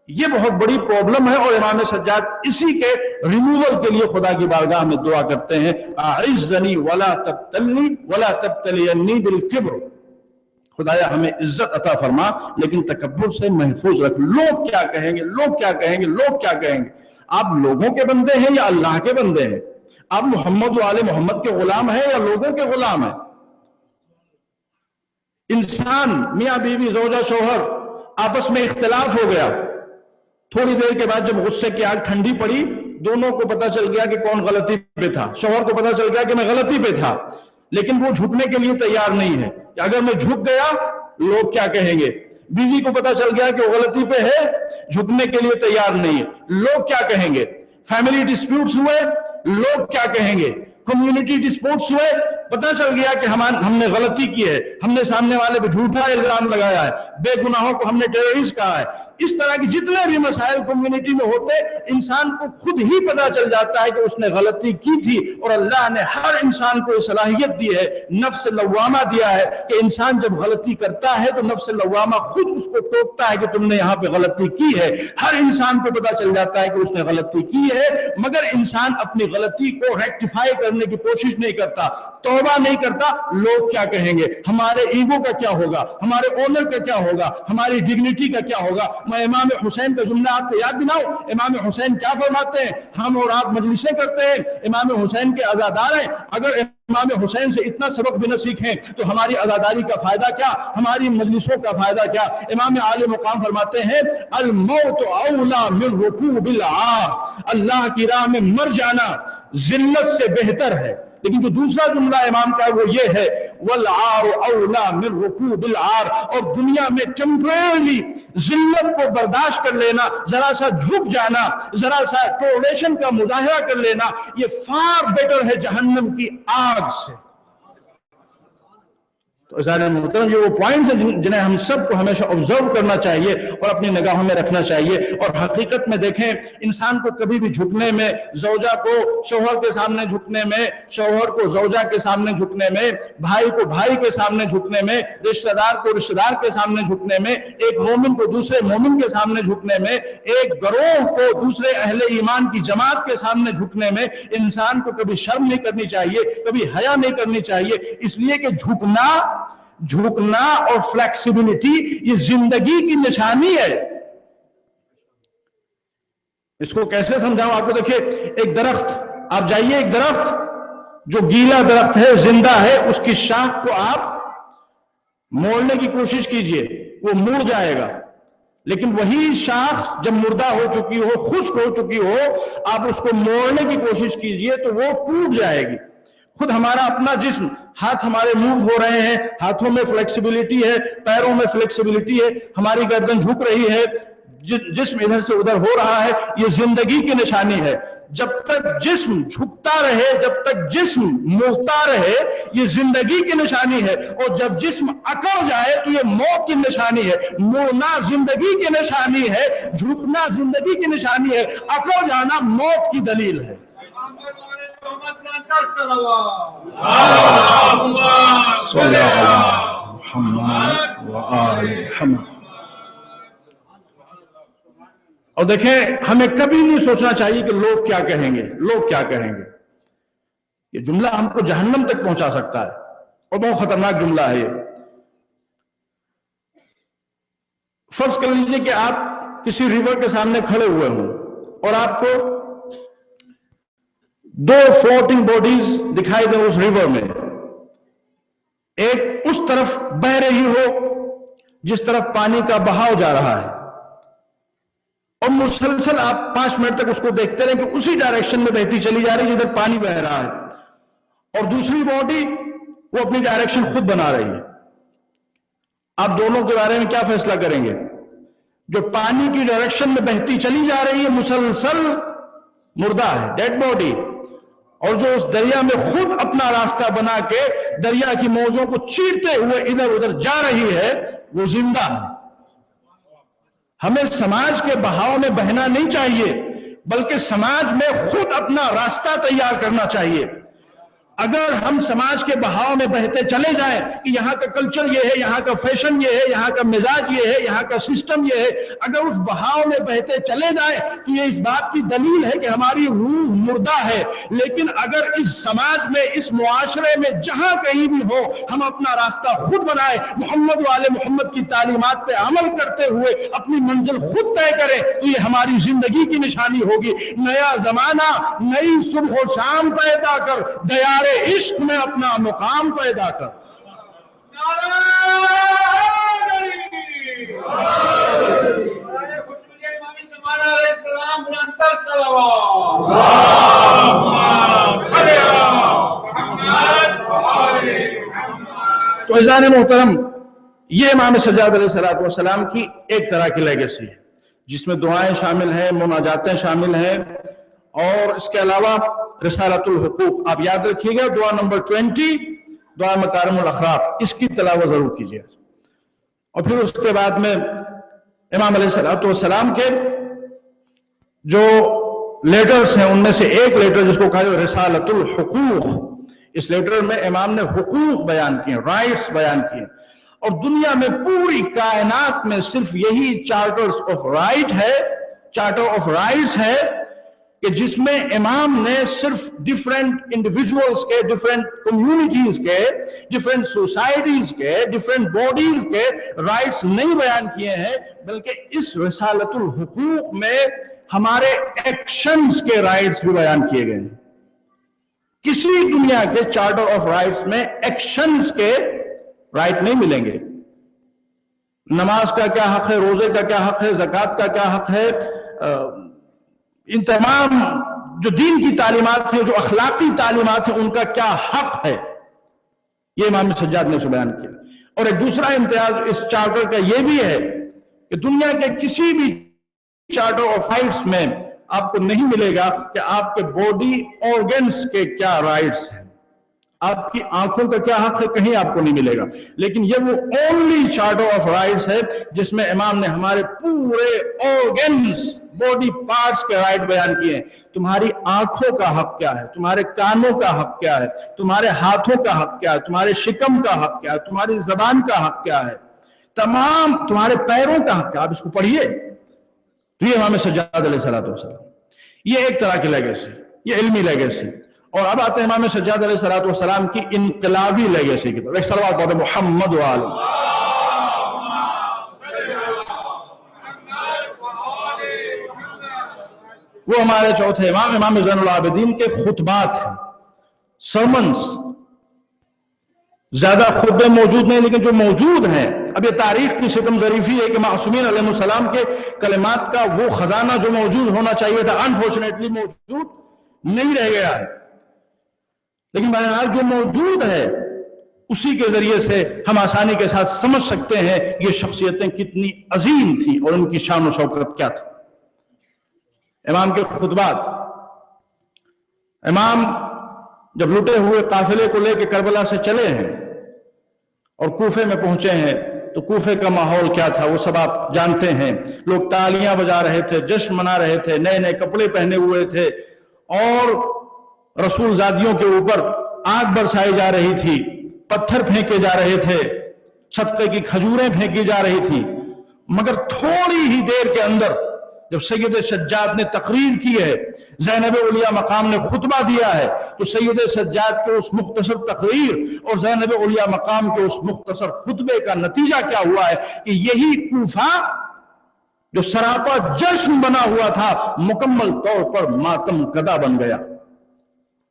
یہ بہت بڑی پرابلم ہے، اور امام سجاد اسی کے ریموول کے لیے خدا کی بارگاہ میں دعا کرتے ہیں، اعزنی ولا تبتلنی ولا تبتلینی بالکبر، خدایا ہمیں عزت عطا فرما لیکن تکبر سے محفوظ رکھ۔ لوگ کیا کہیں گے، لوگ کیا کہیں گے، لوگ کیا کہیں گے؟ آپ لوگوں کے بندے ہیں یا اللہ کے بندے ہیں؟ آپ محمد و آل محمد کے غلام ہیں یا لوگوں کے غلام ہیں؟ انسان، میاں بیوی، زوجہ شوہر، آپس میں اختلاف ہو گیا، تھوڑی دیر کے بعد جب غصے کی آگ ٹھنڈی پڑی، دونوں کو پتا چل گیا کہ کون غلطی پہ تھا۔ شوہر کو پتا چل گیا کہ میں غلطی پہ تھا، لیکن وہ جھکنے کے لیے تیار نہیں ہے کہ اگر میں جھک گیا لوگ کیا کہیں گے۔ بیوی کو پتا چل گیا کہ وہ غلطی پہ ہے، جھکنے کے لیے تیار نہیں ہے، لوگ کیا کہیں گے۔ فیملی ڈسپیوٹس ہوئے، لوگ کیا کہیں گے۔ کمیونٹی ڈسپیوٹس ہوئے، پتا چل گیا کہ ہم نے غلطی کی ہے، ہم نے سامنے والے پہ جھوٹا الزام لگایا ہے، بے گناہوں کو ہم نے ٹیررسٹ کہا ہے۔ اس طرح کی جتنے بھی مسائل کمیونٹی میں ہوتے، انسان کو خود ہی پتا چل جاتا ہے کہ اس نے غلطی کی تھی، اور اللہ نے ہر انسان کو یہ صلاحیت دی ہے، نفس لوامہ دیا ہے کہ انسان جب غلطی کرتا ہے تو نفس لوامہ خود اس کو ٹوکتا ہے کہ تم نے یہاں پہ غلطی کی ہے۔ ہر انسان کو پتا چل جاتا ہے کہ اس نے غلطی کی ہے، مگر انسان اپنی غلطی کو ریکٹیفائی کرنے کی کوشش نہیں کرتا، توبہ نہیں کرتا۔ لوگ کیا کہیں گے، ہمارے ایگو کا کیا ہوگا، ہمارے اونر کا کیا ہوگا، ہماری ڈگنیٹی کا کیا ہوگا۔ میں امام حسین کا جملہ آپ کو یاد دلاؤں، امام حسین کیا فرماتے ہیں؟ ہم اور آپ مجلسیں کرتے ہیں، امام حسین کے عزادار ہیں، اگر امام حسین سے اتنا سبق بھی نہ سیکھیں تو ہماری عزاداری کا فائدہ کیا، ہماری مجلسوں کا فائدہ کیا۔ امام عالی مقام فرماتے ہیں، الموت اولا من رکوب العار، اللہ کی راہ میں مر جانا ذلت سے بہتر ہے۔ لیکن جو دوسرا جملہ امام کا وہ یہ ہے، والعار اولا من رکوب العار، اور دنیا میں ٹیمپریرلی ذلت کو برداشت کر لینا، ذرا سا جھک جانا، ذرا سا ٹولریشن کا مظاہرہ کر لینا، یہ فار بیٹر ہے جہنم کی آگ سے۔ تو عزیزان محترم، یہ وہ پوائنٹس ہیں جنہیں ہم سب کو ہمیشہ آبزرو کرنا چاہیے اور اپنی نگاہوں میں رکھنا چاہیے۔ اور حقیقت میں دیکھیں، انسان کو کبھی بھی جھکنے میں، زوجہ کو شوہر کے سامنے جھکنے میں، شوہر کو زوجہ کے سامنے جھکنے میں، بھائی کو بھائی کے سامنے جھکنے میں، رشتہ دار کو رشتہ دار کے سامنے جھکنے میں، ایک مومن کو دوسرے مومن کے سامنے جھکنے میں، ایک گروہ کو دوسرے اہل ایمان کی جماعت کے سامنے جھکنے میں انسان کو کبھی شرم نہیں کرنی چاہیے، کبھی حیا نہیں کرنی چاہیے، اس لیے کہ جھکنا اور فلیکسیبلٹی یہ زندگی کی نشانی ہے۔ اس کو کیسے سمجھاؤں آپ کو؟ دیکھیں، ایک درخت، آپ جائیے، ایک درخت جو گیلا درخت ہے، زندہ ہے، اس کی شاخ کو آپ موڑنے کی کوشش کیجئے، وہ مڑ جائے گا۔ لیکن وہی شاخ جب مردہ ہو چکی ہو، خشک ہو چکی ہو، آپ اس کو موڑنے کی کوشش کیجئے تو وہ ٹوٹ جائے گی۔ خود ہمارا اپنا جسم، ہاتھ ہمارے موو ہو رہے ہیں، ہاتھوں میں فلیکسیبلٹی ہے، پیروں میں فلیکسیبلٹی ہے، ہماری گردن جھک رہی ہے، جسم ادھر سے ادھر ہو رہا ہے، یہ زندگی کی نشانی ہے۔ جب تک جسم جھکتا رہے، جب تک جسم موڑتا رہے، یہ زندگی کی نشانی ہے، اور جب جسم اکڑ جائے تو یہ موت کی نشانی ہے۔ مڑنا زندگی کی نشانی ہے، جھکنا زندگی کی نشانی ہے، اکڑ جانا موت کی دلیل ہے۔ صلی اللہ علیہ محمد وآل محمد۔ اور دیکھیں ہمیں کبھی نہیں سوچنا چاہیے کہ لوگ کیا کہیں گے، لوگ کیا کہیں گے. یہ جملہ ہم کو جہنم تک پہنچا سکتا ہے اور بہت خطرناک جملہ ہے یہ. فرض کر لیجئے کہ آپ کسی ریور کے سامنے کھڑے ہوئے ہوں اور آپ کو دو فلوٹنگ باڈیز دکھائی دیں اس ریور میں. ایک اس طرف بہ رہی ہو جس طرف پانی کا بہاؤ جا رہا ہے اور مسلسل آپ 5 منٹ تک اس کو دیکھتے رہیں کہ اسی ڈائریکشن میں بہتی چلی جا رہی ہے جدھر پانی بہ رہا ہے، اور دوسری باڈی وہ اپنی ڈائریکشن خود بنا رہی ہے. آپ دونوں کے بارے میں کیا فیصلہ کریں گے؟ جو پانی کی ڈائریکشن میں بہتی چلی جا رہی ہے مسلسل مردہ ہے، ڈیڈ باڈی، اور جو اس دریا میں خود اپنا راستہ بنا کے دریا کی موجوں کو چیرتے ہوئے ادھر ادھر جا رہی ہے، وہ زندہ ہے. ہمیں سماج کے بہاؤ میں بہنا نہیں چاہیے بلکہ سماج میں خود اپنا راستہ تیار کرنا چاہیے. اگر ہم سماج کے بہاؤ میں بہتے چلے جائیں کہ یہاں کا کلچر یہ ہے، یہاں کا فیشن یہ ہے، یہاں کا مزاج یہ ہے، یہاں کا سسٹم یہ ہے، اگر اس بہاؤ میں بہتے چلے جائیں تو یہ اس بات کی دلیل ہے کہ ہماری روح مردہ ہے. لیکن اگر اس سماج میں، اس معاشرے میں جہاں کہیں بھی ہو، ہم اپنا راستہ خود بنائیں، محمد و آل محمد کی تعلیمات پہ عمل کرتے ہوئے اپنی منزل خود طے کریں، تو یہ ہماری زندگی کی نشانی ہوگی. نیا زمانہ، نئی صبح و شام پیدا کر، دیار عشق میں اپنا مقام پیدا کر. تو عزیزان محترم، یہ امام سجاد علیہ السلام کی ایک طرح کی لیگیسی ہے جس میں دعائیں شامل ہیں، مناجاتیں شامل ہیں، اور اس کے علاوہ رسالۃ الحقوق. آپ یاد رکھیے گا دعا نمبر 20، دعا مکارم الاخلاق، اس کی تلاوت ضرور کیجیے. اور پھر اس کے بعد میں امام علیہ السلام کے جو لیٹرز ہیں ان میں سے ایک لیٹر جس کو کہا ہے رسالۃ الحقوق، اس لیٹر میں امام نے حقوق بیان کیے، رائٹس بیان کیے. اور دنیا میں پوری کائنات میں صرف یہی چارٹر آف رائٹ ہے، چارٹر آف رائٹس ہے کہ جس میں امام نے صرف ڈیفرنٹ انڈیویجولز کے، ڈیفرنٹ کمیونٹیز کے، ڈیفرنٹ سوسائٹیز کے، ڈیفرنٹ باڈیز کے رائٹس نہیں بیان کیے ہیں، بلکہ اس رسالۃ الحقوق میں ہمارے ایکشنز کے رائٹس بھی بیان کیے گئے ہیں. کسی دنیا کے چارٹر آف رائٹس میں ایکشنز کے رائٹ نہیں ملیں گے. نماز کا کیا حق ہے، روزے کا کیا حق ہے، زکوٰۃ کا کیا حق ہے، ان تمام جو دین کی تعلیمات ہیں، جو اخلاقی تعلیمات ہیں، ان کا کیا حق ہے، یہ امام سجاد نے بیان کیا. اور ایک دوسرا امتیاز اس چارٹر کا یہ بھی ہے کہ دنیا کے کسی بھی چارٹر آف رائٹس میں آپ کو نہیں ملے گا کہ آپ کے باڈی آرگنز کے کیا رائٹس ہیں، آپ کی آنکھوں کا کیا حق ہے، کہیں آپ کو نہیں ملے گا. لیکن یہ وہ اونلی چارٹر آف رائٹس ہے جس میں امام نے ہمارے پورے آرگنز، باڈی پارٹس کے رائٹ بیان کیے ہیں. تمہاری آنکھوں کا حق کیا ہے، تمہارے کانوں کا حق کیا ہے، تمہارے ہاتھوں کا حق کیا ہے، تمہارے شکم کا حق کیا ہے، تمہاری زبان کا حق کیا ہے، تمام تمہارے پیروں کا حق کیا ہے. آپ اس کو پڑھیے. تو یہ امام سجاد علیہ السلام، یہ ایک طرح کی لیگیسی، یہ علمی لیگیسی. اور اب آتے ہیں امام سجاد علیہ السلام کی انقلابی لیگیسی کی طرف. ایک صلوات پڑھتے ہیں محمد و آل. وہ ہمارے چوتھے امام، امام زین العابدین کے خطبات ہیں، سرمنز. زیادہ خطبے موجود نہیں لیکن جو موجود ہیں، اب یہ تاریخ کی ستم ظریفی ہے کہ معصومین علیہ السلام کے کلمات کا وہ خزانہ جو موجود ہونا چاہیے تھا انفارچونیٹلی موجود نہیں رہ گیا ہے. لیکن بہرحال جو موجود ہے اسی کے ذریعے سے ہم آسانی کے ساتھ سمجھ سکتے ہیں یہ شخصیتیں کتنی عظیم تھیں اور ان کی شان و شوکت کیا تھی. امام کے خطبات. امام جب لٹے ہوئے قافلے کو لے کے کربلا سے چلے ہیں اور کوفے میں پہنچے ہیں تو کوفے کا ماحول کیا تھا وہ سب آپ جانتے ہیں. لوگ تالیاں بجا رہے تھے، جشن منا رہے تھے، نئے نئے کپڑے پہنے ہوئے تھے، اور رسول زادیوں کے اوپر آگ برسائی جا رہی تھی، پتھر پھینکے جا رہے تھے، صدقے کی کھجوریں پھینکی جا رہی تھی. مگر تھوڑی ہی دیر کے اندر جب سید سجاد نے تقریر کی ہے، زینب اولیاء مقام نے خطبہ دیا ہے، تو سید سجاد کے اس مختصر تقریر اور زینب اولیاء مقام کے اس مختصر خطبے کا نتیجہ کیا ہوا ہے کہ یہی کوفہ جو سراپا جشن بنا ہوا تھا مکمل طور پر ماتم کدہ بن گیا.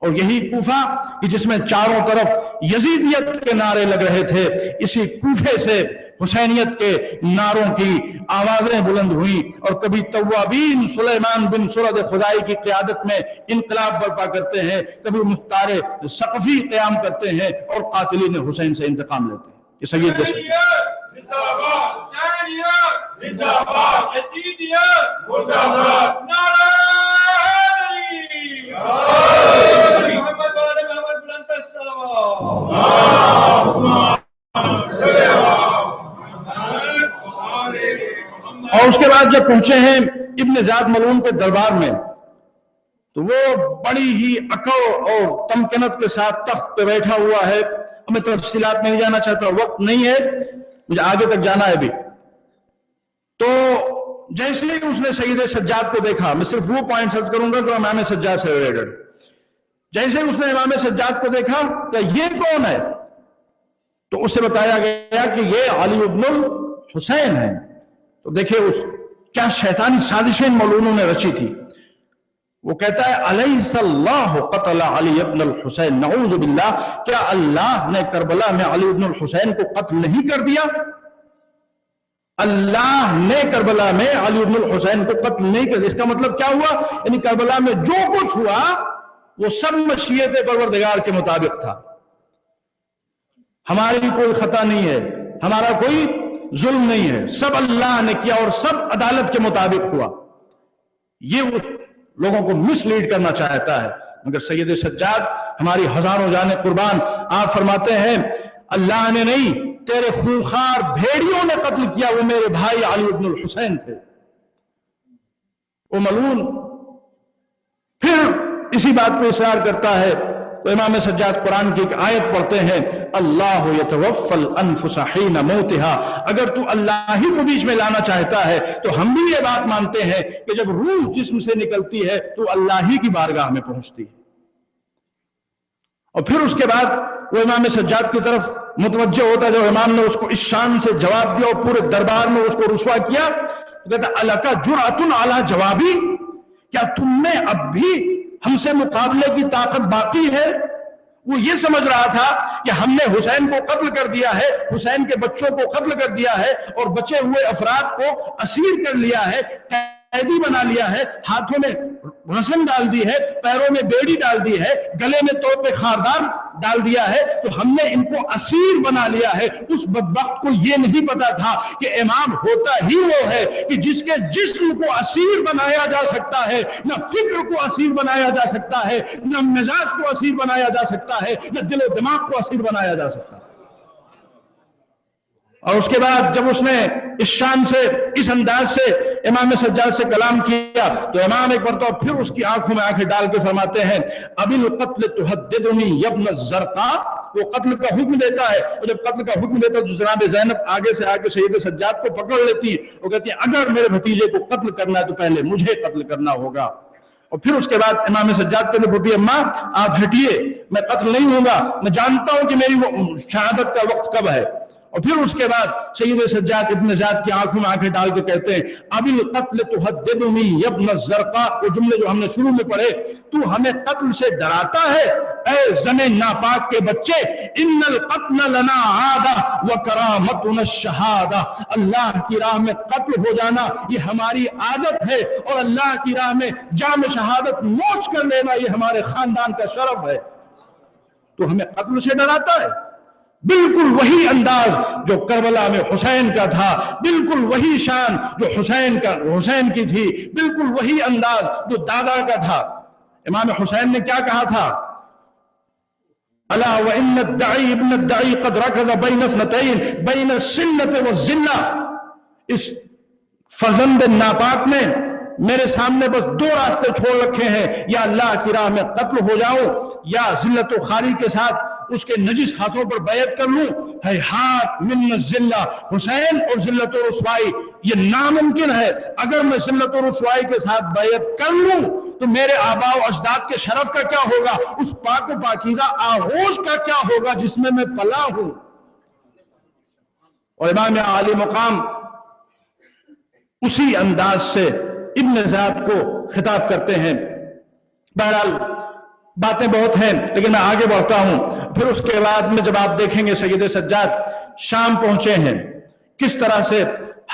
اور یہی کوفہ کہ جس میں چاروں طرف یزیدیت کے نعرے لگ رہے تھے، اسی کوفے سے حسینیت کے نعروں کی آوازیں بلند ہوئیں، اور کبھی توابین سلیمان بن سرد خدائی کی قیادت میں انقلاب برپا کرتے ہیں، کبھی مختار ثقفی قیام کرتے ہیں اور قاتلین حسین سے انتقام لیتے ہیں. یہ سید کے سید اور اس کے بعد جب پہنچے ہیں ابن زیاد ملعون کے دربار میں، تو وہ بڑی ہی اکڑ اور تمکنت کے ساتھ تخت پہ بیٹھا ہوا ہے. میں تفصیلات میں نہیں جانا چاہتا، وقت نہیں ہے، مجھے آگے تک جانا ہے بھی. تو جیسے ہی اس نے سید سجاد کو دیکھا، میں صرف وہ پوائنٹ سرچ کروں گا جو امام سجاد سے ریلیٹڈ. جیسے ہی اس نے امام سجاد کو دیکھا کہ یہ کون ہے، تو اسے بتایا گیا کہ یہ علی ابن الحسین ہے. تو دیکھیں اس کیا شیطانی سازشیں ملعونوں نے رچی تھی. وہ کہتا ہے الیس اللہ قتل علی ابن الحسین، نعوذ باللہ، کیا اللہ نے کربلا میں علی ابن الحسین کو قتل نہیں کر دیا؟ اللہ نے کربلا میں علی ابن الحسین کو قتل نہیں کر دیا. اس کا مطلب کیا ہوا؟ یعنی کربلا میں جو کچھ ہوا وہ سب مشیت پروردگار کے مطابق تھا. ہماری کوئی خطا نہیں ہے، ہمارا کوئی ظلم نہیں ہے، سب اللہ نے کیا اور سب عدالت کے مطابق ہوا. یہ وہ لوگوں کو مس لیڈ کرنا چاہتا ہے. مگر سید سجاد ہماری ہزاروں جانیں قربان، آپ فرماتے ہیں اللہ نے نہیں، تیرے خونخوار بھیڑیوں نے قتل کیا، وہ میرے بھائی علی ابن الحسین تھے. وہ ملعون پھر اسی بات پہ اصرار کرتا ہے. تو امام سجاد قرآن کی ایک آیت پڑھتے ہیں، اللہ یتوفی الانفس حین موتها. اگر تو اللہ ہی کو بیچ میں لانا چاہتا ہے تو ہم بھی یہ بات مانتے ہیں کہ جب روح جسم سے نکلتی ہے تو اللہ ہی کی بارگاہ میں پہنچتی ہے. اور پھر اس کے بعد وہ امام سجاد کی طرف متوجہ ہوتا ہے. جب امام نے اس کو اس شان سے جواب دیا اور پورے دربار میں اس کو رسوا کیا، تو کہتا الکا جرأۃ علی جوابی، کیا تم میں اب بھی ہم سے مقابلے کی طاقت باقی ہے؟ وہ یہ سمجھ رہا تھا کہ ہم نے حسین کو قتل کر دیا ہے، حسین کے بچوں کو قتل کر دیا ہے اور بچے ہوئے افراد کو اسیر کر لیا ہے، قیدی بنا لیا ہے، ہاتھوں میں رسن ڈال دی ہے، پیروں میں بیڑی ڈال دی ہے، گلے میں توپ خاردار ڈال دیا ہے، تو ہم نے ان کو اسیر بنا لیا ہے. اس بدبخت کو یہ نہیں پتا تھا کہ امام ہوتا ہی وہ ہے کہ جس کے جسم کو اسیر بنایا جا سکتا ہے، نہ فکر کو اسیر بنایا جا سکتا ہے، نہ مزاج کو اسیر بنایا جا سکتا ہے، نہ دل و دماغ کو اسیر بنایا جا سکتا ہے. اور اس کے بعد جب اس نے اس شان سے، اس انداز سے امام سجاد سے کلام کیا، تو امام ایک مرتبہ پھر اس کی آنکھوں میں آنکھیں ڈال کے فرماتے ہیں ابی القتل تحددنی یبن الزرقاء. وہ قتل کا حکم دیتا ہے، اور جب قتل کا حکم دیتا ہے تو جناب زینب آگے سے آگے سید سجاد کو پکڑ لیتی. وہ کہتی ہے اگر میرے بھتیجے کو قتل کرنا ہے تو پہلے مجھے قتل کرنا ہوگا. اور پھر اس کے بعد امام سجاد کہتے ہیں اماں آپ ہٹیے، میں قتل نہیں ہوں گا، میں جانتا ہوں کہ میری وہ شہادت کا وقت کب ہے. اور پھر اس کے بعد سید سجاد ابن زیاد کی آنکھوں میں آنکھیں ڈال کے کہتے ہیں ابی القتل تحددنی یبن الزرقاء. وہ جملے جو ہم نے شروع میں پڑھے، تو ہمیں قتل سے ڈراتا ہے اے زن ناپاک کے بچے. ان القتل لنا عادہ وکرامتنا الشہادہ. اللہ کی راہ میں قتل ہو جانا یہ ہماری عادت ہے، اور اللہ کی راہ میں جام شہادت نوش کر لینا یہ ہمارے خاندان کا شرف ہے. تو ہمیں قتل سے ڈراتا ہے. بالکل وہی انداز جو کربلا میں حسین کا تھا، بالکل وہی شان جو حسین کی تھی، بالکل وہی انداز جو دادا کا تھا. امام حسین نے کیا کہا تھا؟ الا وان الدعی ابن الدعی قد رکض بین اثنتین بین السنۃ والذلہ. اس فرزند ناپاک نے میرے سامنے بس دو راستے چھوڑ رکھے ہیں، یا اللہ کی راہ میں قتل ہو جاؤں یا ذلت و خواری کے ساتھ اس کے نجس ہاتھوں پر بیعت کر لوں؟ ہیہات من الذلہ، حسین اور ذلت و رسوائی یہ ناممکن ہے۔ اگر میں ذلت و رسوائی کے ساتھ بیعت کر لوں تو میرے آباء و اجداد کے شرف کا کیا ہوگا، اس پاک و پاکیزہ آغوش کا کیا ہوگا جس میں میں پلا ہوں۔ اور امام عالی مقام اسی انداز سے ابن زیاد کو خطاب کرتے ہیں۔ بہرحال باتیں بہت ہیں لیکن میں آگے بڑھتا ہوں۔ پھر اس کے بعد میں جب آپ دیکھیں گے سید سجاد شام پہنچے ہیں، کس طرح سے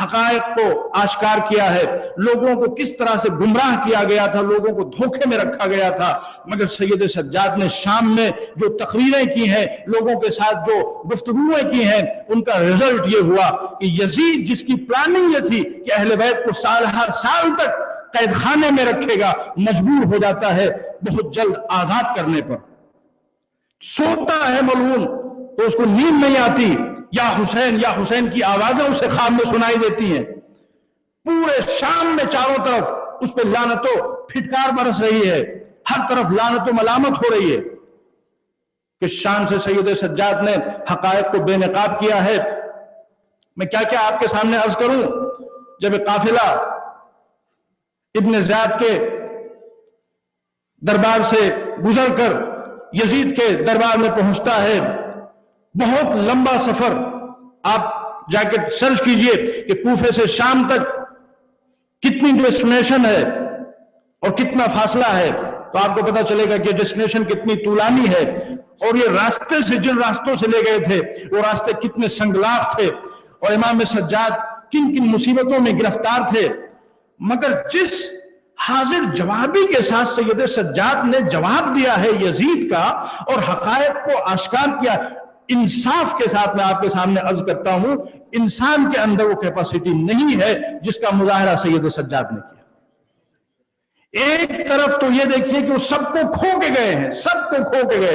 حقائق کو آشکار کیا ہے، لوگوں کو کس طرح سے گمراہ کیا گیا تھا، لوگوں کو دھوکے میں رکھا گیا تھا، مگر سید سجاد نے شام میں جو تقریریں کی ہیں، لوگوں کے ساتھ جو گفتگویں کی ہیں، ان کا رزلٹ یہ ہوا کہ یزید جس کی پلاننگ یہ تھی کہ اہل بیت کو سال ہر سال تک قید خانے میں رکھے گا، مجبور ہو جاتا ہے بہت جلد آزاد کرنے پر۔ سوتا ہے ملعون تو اس کو نیند نہیں آتی، یا حسین کی آوازیں اسے خواب میں سنائی دیتی ہیں۔ پورے شام میں چاروں طرف اس پہ لعنت و پھٹکار برس رہی ہے، ہر طرف لعنت و ملامت ہو رہی ہے۔ کس شان سے سید سجاد نے حقائق کو بے نقاب کیا ہے، میں کیا کیا آپ کے سامنے عرض کروں۔ جب قافلہ ابن زیاد کے دربار سے گزر کر یزید کے دربار میں پہنچتا ہے، بہت لمبا سفر، آپ جا کے سرچ کیجئے کہ کوفے سے شام تک کتنی ڈیسٹینیشن ہے اور کتنا فاصلہ ہے، تو آپ کو پتا چلے گا کہ ڈیسٹینیشن کتنی طولانی ہے، اور یہ راستے سے جن راستوں سے لے گئے تھے وہ راستے کتنے سنگلاخ تھے، اور امام سجاد کن کن مصیبتوں میں گرفتار تھے۔ مگر جس حاضر جوابی کے ساتھ سید سجاد نے جواب دیا ہے یزید کا اور حقائق کو آشکار کیا، انصاف کے ساتھ میں آپ کے سامنے عرض کرتا ہوں، انسان کے اندر وہ کیپیسٹی نہیں ہے جس کا مظاہرہ سید سجاد نے کیا۔ ایک طرف تو یہ دیکھیے کہ وہ سب کو کھو کے گئے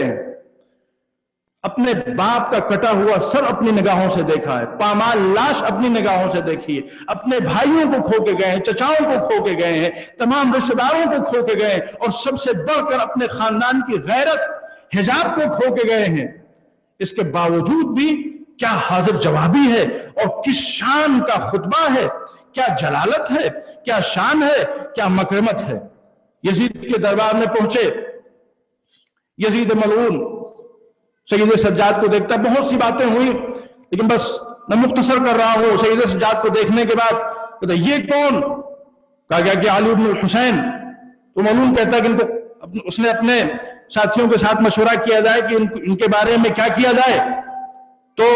ہیں، اپنے باپ کا کٹا ہوا سر اپنی نگاہوں سے دیکھا ہے، پامال لاش اپنی نگاہوں سے دیکھی ہے، اپنے بھائیوں کو کھو کے گئے ہیں، چچاؤں کو کھو کے گئے ہیں، تمام رشتہ داروں کو کھو کے گئے ہیں، اور سب سے بڑھ کر اپنے خاندان کی غیرت حجاب کو کھو کے گئے ہیں۔ اس کے باوجود بھی کیا حاضر جوابی ہے، اور کس شان کا خطبہ ہے، کیا جلالت ہے، کیا شان ہے، کیا مکرمت ہے۔ یزید کے دربار میں پہنچے، یزید ملعون سید سجاد کو دیکھتا، بہت سی باتیں ہوئی لیکن بس میں مختصر کر رہا ہوں۔ سید سجاد کو دیکھنے کے بعد کہتا یہ کون؟ کہا گیا کہ علی بن الحسین۔ تو ملعون کہتا ہے کہ اس نے اپنے ساتھیوں کے ساتھ مشورہ کیا جائے کہ ان کے بارے میں کیا کیا جائے، تو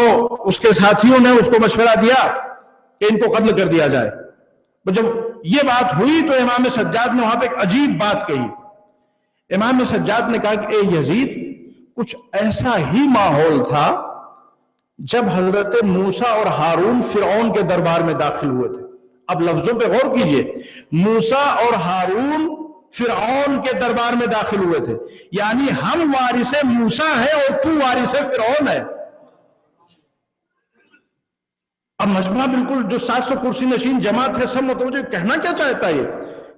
اس کے ساتھیوں نے اس کو مشورہ دیا کہ ان کو قتل کر دیا جائے۔ جب یہ بات ہوئی تو امام سجاد نے وہاں پہ ایک عجیب بات کہی۔ امام سجاد نے کہا کہ اے یزید، کچھ ایسا ہی ماحول تھا جب حضرت موسیٰ اور ہارون فرعون کے دربار میں داخل ہوئے تھے۔ اب لفظوں پہ غور کیجئے، موسیٰ اور ہارون فرعون کے دربار میں داخل ہوئے تھے، یعنی ہم وارث موسیٰ ہیں اور تو وارث فرعون ہے۔ اب مجمع بالکل جو 700 کرسی نشین جماعت ہے سب متوجہ، کہنا کیا چاہتا ہے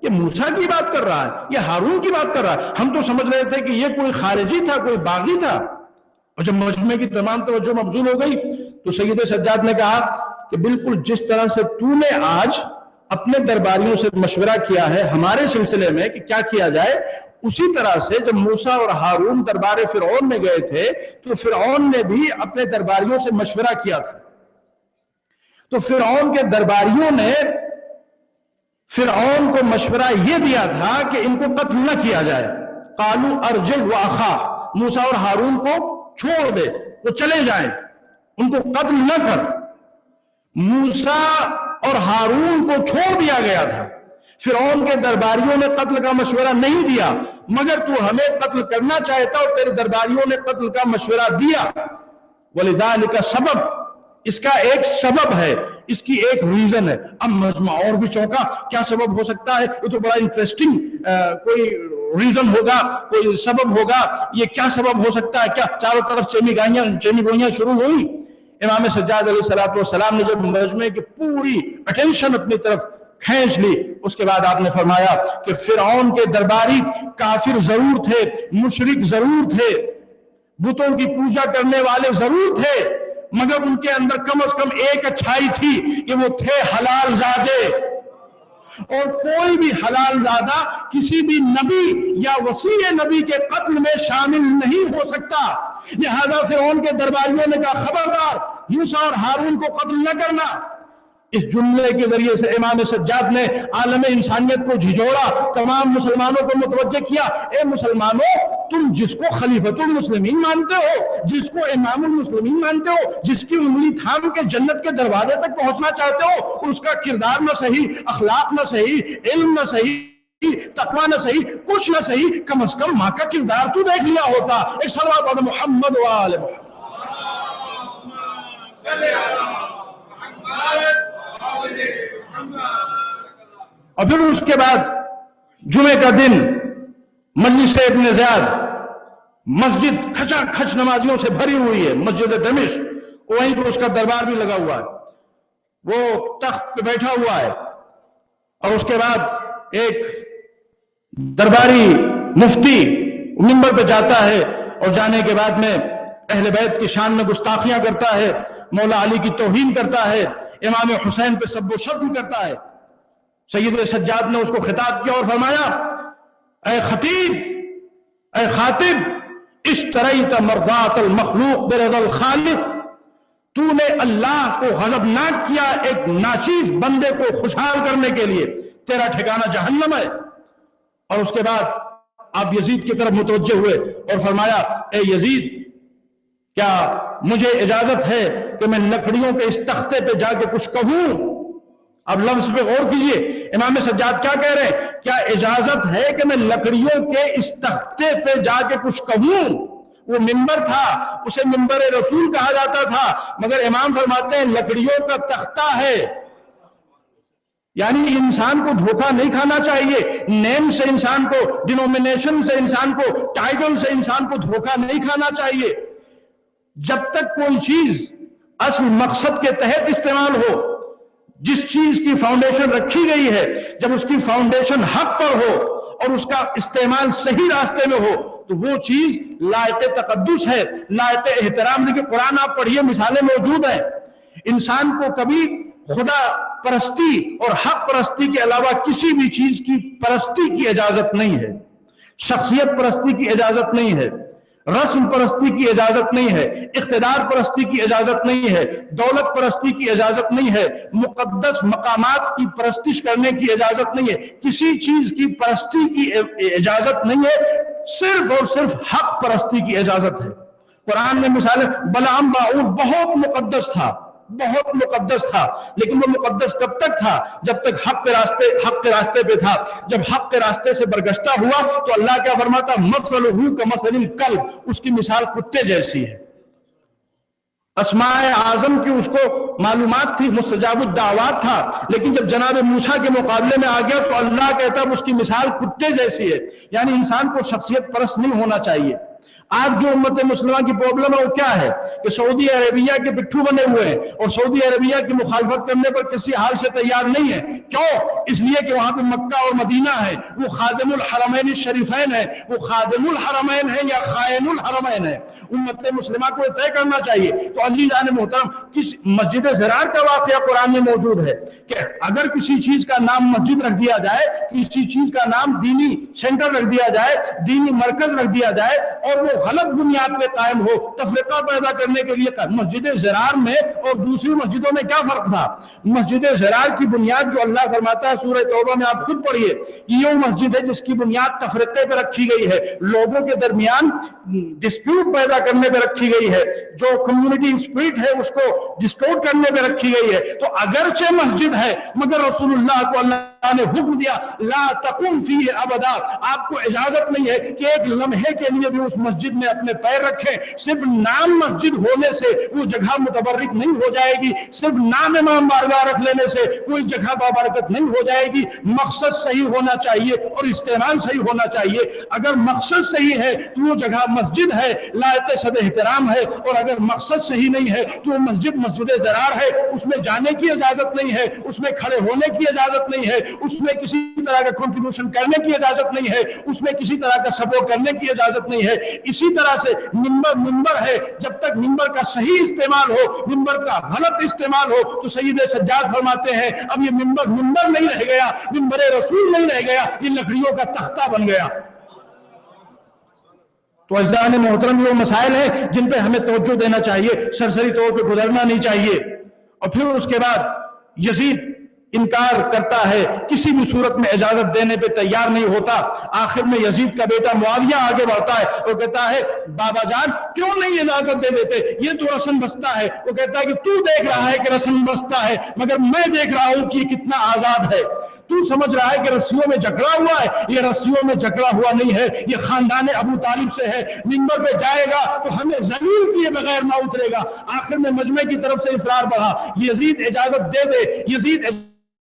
یہ موسیٰ کی بات کر رہا ہے، یہ ہارون کی بات کر رہا ہے۔ ہم تو سمجھ رہے تھے کہ یہ کوئی خارجی تھا، کوئی باغی تھا۔ اور جب مجمع کی تمام توجہ مبذول ہو گئی تو سید سجاد نے کہا کہ بالکل جس طرح سے تو نے آج اپنے درباریوں سے مشورہ کیا ہے ہمارے سلسلے میں کہ کیا کیا جائے، اسی طرح سے جب موسیٰ اور ہارون دربار فرعون میں گئے تھے تو فرعون نے بھی اپنے درباریوں سے مشورہ کیا تھا۔ تو فرعون کے درباریوں نے فرعون کو مشورہ یہ دیا تھا کہ ان کو قتل نہ کیا جائے، قالوا ارجع واخاہ، موسیٰ اور ہارون کو چھوڑ دے، وہ چلے جائیں، ان کو قتل نہ کر۔ موسیٰ اور ہارون کو چھوڑ دیا گیا تھا، فرعون کے درباریوں نے قتل کا مشورہ نہیں دیا، مگر تو ہمیں قتل کرنا چاہتا اور تیرے درباریوں نے قتل کا مشورہ دیا۔ وَلِذَلِكَ سبب، اس کا ایک سبب ہے، اس کی ایک ریزن ہے۔ اب مجمع اور بھی چونکا، کیا سبب ہو سکتا ہے؟ یہ تو بڑا انٹرسٹنگ کوئی ریزن ہوگا، کوئی سبب ہوگا، یہ کیا سبب ہو سکتا ہے؟ کیا چاروں طرف چینی گوئیاں شروع ہوئی۔ امام سجاد علیہ السلام نے جب مجمع کی پوری اٹینشن اپنی طرف کھینچ لی، اس کے بعد آپ نے فرمایا کہ فرعون کے درباری کافر ضرور تھے، مشرک ضرور تھے، بتوں کی پوجا کرنے والے ضرور تھے، مگر ان کے اندر کم از کم ایک اچھائی تھی کہ وہ تھے حلال زادے، اور کوئی بھی حلال زادہ کسی بھی نبی یا وصی نبی کے قتل میں شامل نہیں ہو سکتا۔ لہذا فرعون کے درباریوں نے کہا خبردار موسیٰ اور ہارون کو قتل نہ کرنا۔ اس جملے کے ذریعے سے امام سجاد نے عالم انسانیت کو جھجوڑا، تمام مسلمانوں کو متوجہ کیا، اے مسلمانوں، تم جس کو خلیفۃ المسلمین مانتے ہو، جس کو امام المسلمین مانتے ہو، جس کی انگلی تھام کے جنت کے دروازے تک پہنچنا چاہتے ہو، اس کا کردار نہ صحیح، اخلاق نہ صحیح، علم نہ صحیح، تقوی نہ صحیح، کچھ نہ صحیح، کم از کم ماں کا کردار تو دیکھ لیا ہوتا۔ ایک صلوات پڑھو محمد و آل محمد۔ اور پھر اس کے بعد جمعے کا دن مجلس ابن زیاد، مسجد کھچا کھچ نمازیوں سے بھری ہوئی ہے، مسجد دمشق، وہیں پر اس کا دربار بھی لگا ہوا ہے، وہ تخت پہ بیٹھا ہوا ہے، اور اس کے بعد ایک درباری مفتی منبر پہ جاتا ہے، اور جانے کے بعد میں اہل بیت کی شان میں گستاخیاں کرتا ہے، مولا علی کی توہین کرتا ہے، امام حسین پہ سب و شتم کرتا ہے۔ سید سجاد نے اس کو خطاب کیا اور فرمایا اے خطیب، اے خاطب، اشتریت مرضات المخلوق برضا الخالق، تو نے اللہ کو غضبناک کیا ایک ناچیز بندے کو خوشحال کرنے کے لیے، تیرا ٹھکانہ جہنم ہے۔ اور اس کے بعد آپ یزید کی طرف متوجہ ہوئے اور فرمایا اے یزید، کیا مجھے اجازت ہے کہ میں لکڑیوں کے اس تختے پہ جا کے کچھ کہوں؟ اب لفظ پہ غور کیجئے، امام سجاد کیا کہہ رہے ہیں؟ کیا اجازت ہے کہ میں لکڑیوں کے اس تختے پہ جا کے کچھ کہوں؟ وہ منبر تھا، اسے منبر رسول کہا جاتا تھا، مگر امام فرماتے ہیں لکڑیوں کا تختہ ہے۔ یعنی انسان کو دھوکہ نہیں کھانا چاہیے، نیم سے انسان کو، ڈینومینیشن سے انسان کو، ٹائٹل سے انسان کو دھوکہ نہیں کھانا چاہیے۔ جب تک کوئی چیز اصل مقصد کے تحت استعمال ہو، جس چیز کی فاؤنڈیشن رکھی گئی ہے، جب اس کی فاؤنڈیشن حق پر ہو اور اس کا استعمال صحیح راستے میں ہو، تو وہ چیز لائق تقدس ہے، لائق احترام۔ دیکھیں قرآن آپ پڑھیے، مثالیں موجود ہیں۔ انسان کو کبھی خدا پرستی اور حق پرستی کے علاوہ کسی بھی چیز کی پرستی کی اجازت نہیں ہے، شخصیت پرستی کی اجازت نہیں ہے، رسم پرستی کی اجازت نہیں ہے، اقتدار پرستی کی اجازت نہیں ہے، دولت پرستی کی اجازت نہیں ہے، مقدس مقامات کی پرستش کرنے کی اجازت نہیں ہے، کسی چیز کی پرستی کی اجازت نہیں ہے، صرف اور صرف حق پرستی کی اجازت ہے۔ قرآن میں مثال بلعام باعون بہت مقدس تھا، بہت مقدس تھا، لیکن وہ مقدس کب تک تھا؟ جب تک حق کے راستے پہ تھا۔ جب حق کے راستے سے برگشتہ ہوا تو اللہ کیا فرماتا؟ مثلہ کمثل الکلب، اس کی مثال کتے جیسی ہے۔ اسماء اعظم کی اس کو معلومات تھی، مستجاب الدعوات تھا، لیکن جب جناب موسیٰ کے مقابلے میں آ گیا تو اللہ کہتا اس کی مثال کتے جیسی ہے۔ یعنی انسان کو شخصیت پرست نہیں ہونا چاہیے۔ آج جو امت مسلمہ کی پرابلم ہے وہ کیا ہے کہ سعودی عربیہ کے پٹھو بنے ہوئے ہیں اور سعودی عربیہ کی مخالفت کرنے پر کسی حال سے تیار نہیں ہے۔ کیوں؟ اس لیے کہ وہاں پہ مکہ اور مدینہ ہے، وہ خادم الحرمین الشریفین ہے، وہ خادم الحرمین ہے یا خائن الحرمین ہے۔ امت مسلمہ کو طے کرنا چاہیے۔ تو عزیزان محترم، کس مسجد زرار کا واقعہ قرآن میں موجود ہے کہ اگر کسی چیز کا نام مسجد رکھ دیا جائے، کسی چیز کا نام دینی سینٹر رکھ دیا جائے، دینی مرکز رکھ دیا جائے اور وہ غلط بنیاد پہ قائم ہو، تفرقہ پیدا کرنے کے لیے مسجد زرار میں اور دوسری مسجدوں میں کیا فرق تھا؟ مسجد زرار کی بنیاد جو اللہ فرماتا ہے سورہ توبہ میں، آپ خود پڑھیے، یہ مسجد ہے جس کی بنیاد تفرقے پہ رکھی گئی ہے، لوگوں کے درمیان ڈسپیوٹ پیدا کرنے پہ رکھی گئی ہے، جو کمیونٹی اسپرٹ ہے اس کو ڈسٹورٹ کرنے پہ رکھی گئی ہے۔ تو اگرچہ مسجد ہے مگر رسول اللہ کو اللہ نے حکم دیا لا تقم فیہ ابدا، آپ کو اجازت نہیں ہے کہ ایک لمحے کے لیے بھی اس مسجد میں اپنے پیر رکھیں۔ صرف نام مسجد ہونے سے وہ جگہ متبرک نہیں ہو جائے گی، صرف نام امام بارگاہ رکھ لینے سے کوئی جگہ بابرکت نہیں ہو جائے گی۔ مقصد صحیح ہونا چاہیے اور استعمال صحیح ہونا چاہیے۔ اگر مقصد صحیح ہے تو وہ جگہ مسجد ہے، لائق صد احترام ہے، اور اگر مقصد صحیح نہیں ہے تو وہ مسجد مسجد زرار ہے، اس میں جانے کی اجازت نہیں ہے، اس میں کھڑے ہونے کی اجازت نہیں ہے، اس میں کسی طرح کا کنٹریبیوشن کرنے کی اجازت نہیں ہے، اس میں کسی طرح کا سپورٹ کرنے کی اجازت نہیں ہے۔ اس اسی طرح سے منبر ہے، جب تک منبر کا صحیح استعمال ہو، منبر کا غلط استعمال ہو تو سید سجاد فرماتے ہیں اب یہ منبر نہیں رہ گیا، منبر رسول نہیں رہ گیا، یہ لکڑیوں کا تختہ بن گیا۔ تو عزیزان محترم، یہ مسائل ہیں جن پہ ہمیں توجہ دینا چاہیے، سرسری طور پہ گزرنا نہیں چاہیے۔ اور پھر اس کے بعد یزید انکار کرتا ہے، کسی بھی صورت میں اجازت دینے پہ تیار نہیں ہوتا۔ آخر میں یزید کا بیٹا معاویہ آگے بڑھتا ہے اور کہتا ہے بابا جان کیوں نہیں اجازت دے دیتے، یہ تو رسم بستہ ہے۔ وہ کہتا ہے کہ تو دیکھ رہا ہے کہ رسم بستہ ہے، مگر میں دیکھ رہا ہوں کہ یہ کتنا آزاد ہے۔ تو سمجھ رہا ہے کہ رسیوں میں جکڑا ہوا ہے، یہ رسیوں میں جکڑا ہوا نہیں ہے، یہ خاندان ابو طالب سے ہے۔ منبر پہ جائے گا تو ہمیں ذلیل کیے بغیر نہ اترے گا۔ آخر میں مجمع کی طرف سے اصرار بڑھا، یزید اجازت دے دے، یزید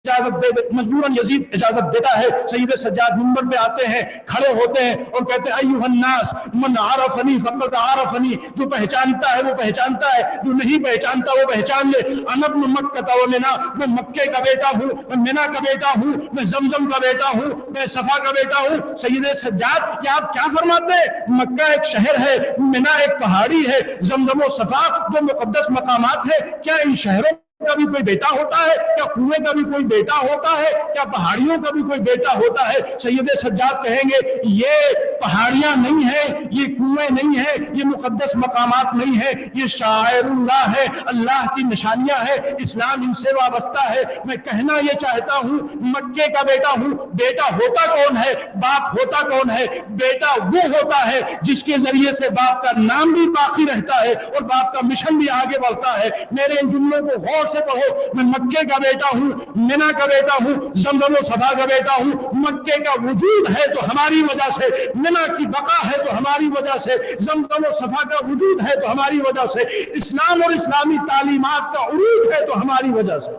اجازت دے دے، مجبوراً یزید اجازت دیتا ہے۔ سید سجاد منبر پہ آتے ہیں، کھڑے ہوتے ہیں اور کہتے ہیں ایھا الناس من عرفنی فقد عرفنی، جو پہچانتا ہے وہ پہچانتا ہے، جو نہیں پہچانتا وہ پہچان لے۔ انا ابن مکہ و منا، میں مکے کا بیٹا ہوں، میں منا کا بیٹا ہوں، میں زمزم کا بیٹا ہوں، میں صفا کا بیٹا ہوں۔ سید سجاد یہ آپ کیا فرماتے ہیں؟ مکہ ایک شہر ہے، منا ایک پہاڑی ہے، زمزم و صفا دو مقدس مقامات ہے، کیا ان شہروں کا بھی کوئی بیٹا ہوتا ہے؟ کیا کنویں کا بھی کوئی بیٹا ہوتا ہے؟ کیا پہاڑیوں کا بھی کوئی بیٹا ہوتا ہے؟ سید سجاد کہیں گے یہ پہاڑیاں نہیں ہیں، یہ کنویں نہیں ہیں، یہ مقدس مقامات نہیں ہیں، یہ شاعر اللہ ہے، اللہ کی نشانیاں ہیں، اسلام ان سے وابستہ ہے۔ میں کہنا یہ چاہتا ہوں مکے کا بیٹا ہوں۔ بیٹا ہوتا کون ہے؟ باپ ہوتا کون ہے؟ بیٹا وہ ہوتا ہے جس کے ذریعے سے باپ کا نام بھی باقی رہتا ہے اور باپ کا مشن بھی آگے بڑھتا ہے۔ میرے ان جملوں کو غور سے پڑھو، میں مکے کا بیٹا ہوں، منا کا بیٹا ہوں، زمزم و صفا کا بیٹا ہوں۔ مکے کا وجود ہے تو ہماری وجہ سے، منا کی بقا ہے تو ہماری وجہ سے، زمزم و صفا کا وجود ہے تو ہماری وجہ سے، اسلام اور اسلامی تعلیمات کا عروج ہے تو ہماری وجہ سے۔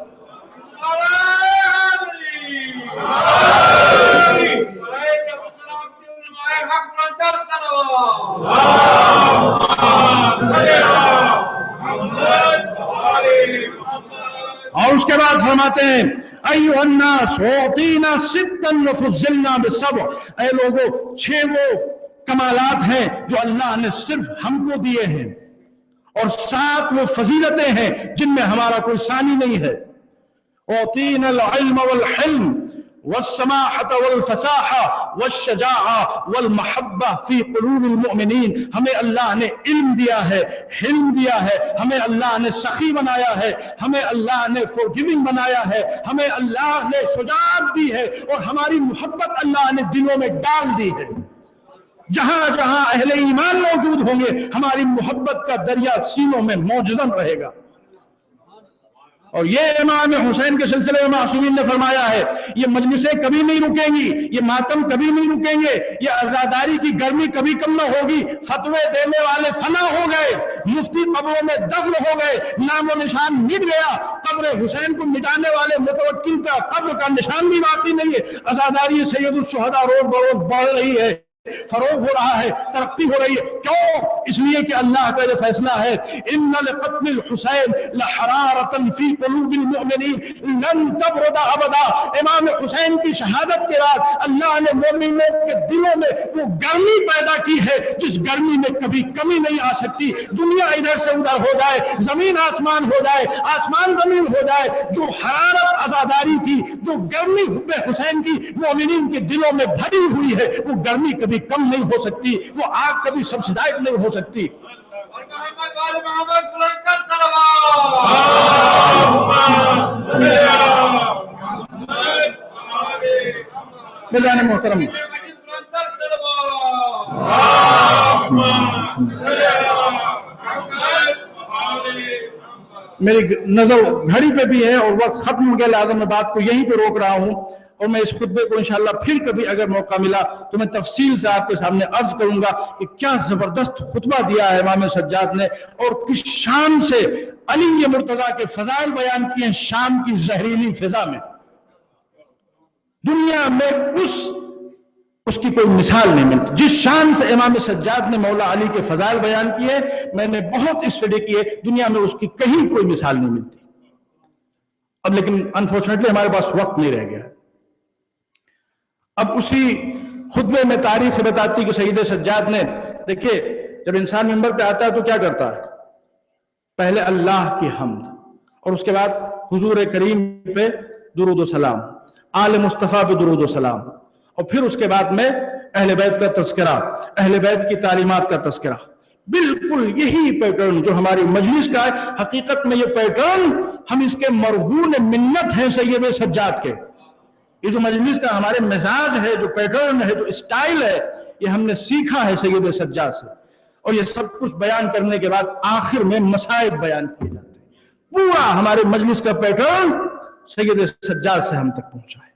اور اس کے بعد فرماتے ہیں ایھا الناس اعطینا ستا وفضلنا بالسبع، اے لوگوں 6 وہ کمالات ہیں جو اللہ نے صرف ہم کو دیے ہیں، اور 7 وہ فضیلتیں ہیں جن میں ہمارا کوئی ثانی نہیں ہے۔ اعطینا العلم والحلم والسماحة والفصاحة والشجاعة والمحبة في قلوب المؤمنین، ہمیں اللہ نے علم دیا ہے، حلم دیا ہے، ہمیں اللہ نے سخی بنایا ہے، ہمیں اللہ نے forgiving بنایا ہے، ہمیں اللہ نے شجاعت دی ہے، اور ہماری محبت اللہ نے دلوں میں ڈال دی ہے۔ جہاں جہاں اہل ایمان موجود ہوں گے ہماری محبت کا دریا سینوں میں موجزن رہے گا۔ اور یہ امام حسین کے سلسلے میں معصومین نے فرمایا ہے یہ مجلسیں کبھی نہیں رکیں گی، یہ ماتم کبھی نہیں رکیں گے، یہ عزاداری کی گرمی کبھی کم نہ ہوگی۔ فتوے دینے والے فنا ہو گئے، مفتی قبروں میں دفن ہو گئے، نام و نشان مٹ گیا، قبر حسین کو مٹانے والے متوکل کا قبر کا نشان بھی باقی نہیں ہے۔ عزاداری سید الشہداء روز بروز بڑھ رہی ہے، فروغ ہو رہا ہے، ترقی ہو رہی ہے۔ کیوں؟ اس لیے کہ اللہ کا یہ فیصلہ ہے ان لقتل الحسین لحرارۃ فی قلوب المؤمنین لن تبرد ابدا۔ امام حسین کی شہادت کے بعد اللہ نے مومنوں کے دلوں میں وہ گرمی پیدا کی ہے جس گرمی میں کبھی کمی نہیں آ سکتی۔ دنیا ادھر سے ادھر ہو جائے، زمین آسمان ہو جائے، آسمان زمین ہو جائے، جو حرارت عزاداری کی، جو گرمی حب حسین کی مومنین کے دلوں میں بھری ہوئی ہے، وہ گرمی کبھی کم نہیں ہو سکتی، وہ آگ کبھی سبسیڈائز نہیں ہو سکتی۔ بجان محترم، میری نظر گھڑی پہ بھی ہے اور وقت ختم ہو گیا، لہذا میں بات کو یہیں پہ روک رہا ہوں، اور میں اس خطبے کو انشاءاللہ پھر کبھی اگر موقع ملا تو میں تفصیل سے آپ کے سامنے عرض کروں گا کہ کیا زبردست خطبہ دیا ہے امام سجاد نے، اور کس شان سے علی مرتضیٰ کے فضائل بیان کیے ہیں شام کی زہریلی فضا میں۔ دنیا میں اس کی کوئی مثال نہیں ملتی جس شان سے امام سجاد نے مولا علی کے فضائل بیان کیے، میں نے بہت اسٹڈی کیے، دنیا میں اس کی کہیں کوئی مثال نہیں ملتی۔ اب لیکن انفارچونیٹلی ہمارے پاس وقت نہیں رہ گیا ہے۔ اب اسی خطبے میں تاریخ بتاتی کہ سید سجاد نے دیکھیے جب انسان منبر پہ آتا ہے تو کیا کرتا ہے؟ پہلے اللہ کی حمد، اور اس کے بعد حضور کریم پہ درود و سلام، آل مصطفیٰ پہ درود و سلام، اور پھر اس کے بعد میں اہل بیت کا تذکرہ، اہل بیت کی تعلیمات کا تذکرہ۔ بالکل یہی پیٹرن جو ہماری مجلس کا ہے، حقیقت میں یہ پیٹرن ہم اس کے مرہون منت ہیں سید سجاد کے۔ یہ جو مجلس کا ہمارے مزاج ہے، جو پیٹرن ہے، جو اسٹائل ہے، یہ ہم نے سیکھا ہے سید سجاد سے، اور یہ سب کچھ بیان کرنے کے بعد آخر میں مصائب بیان کیے جاتے ہیں۔ پورا ہمارے مجلس کا پیٹرن سید سجاد سے ہم تک پہنچا ہے۔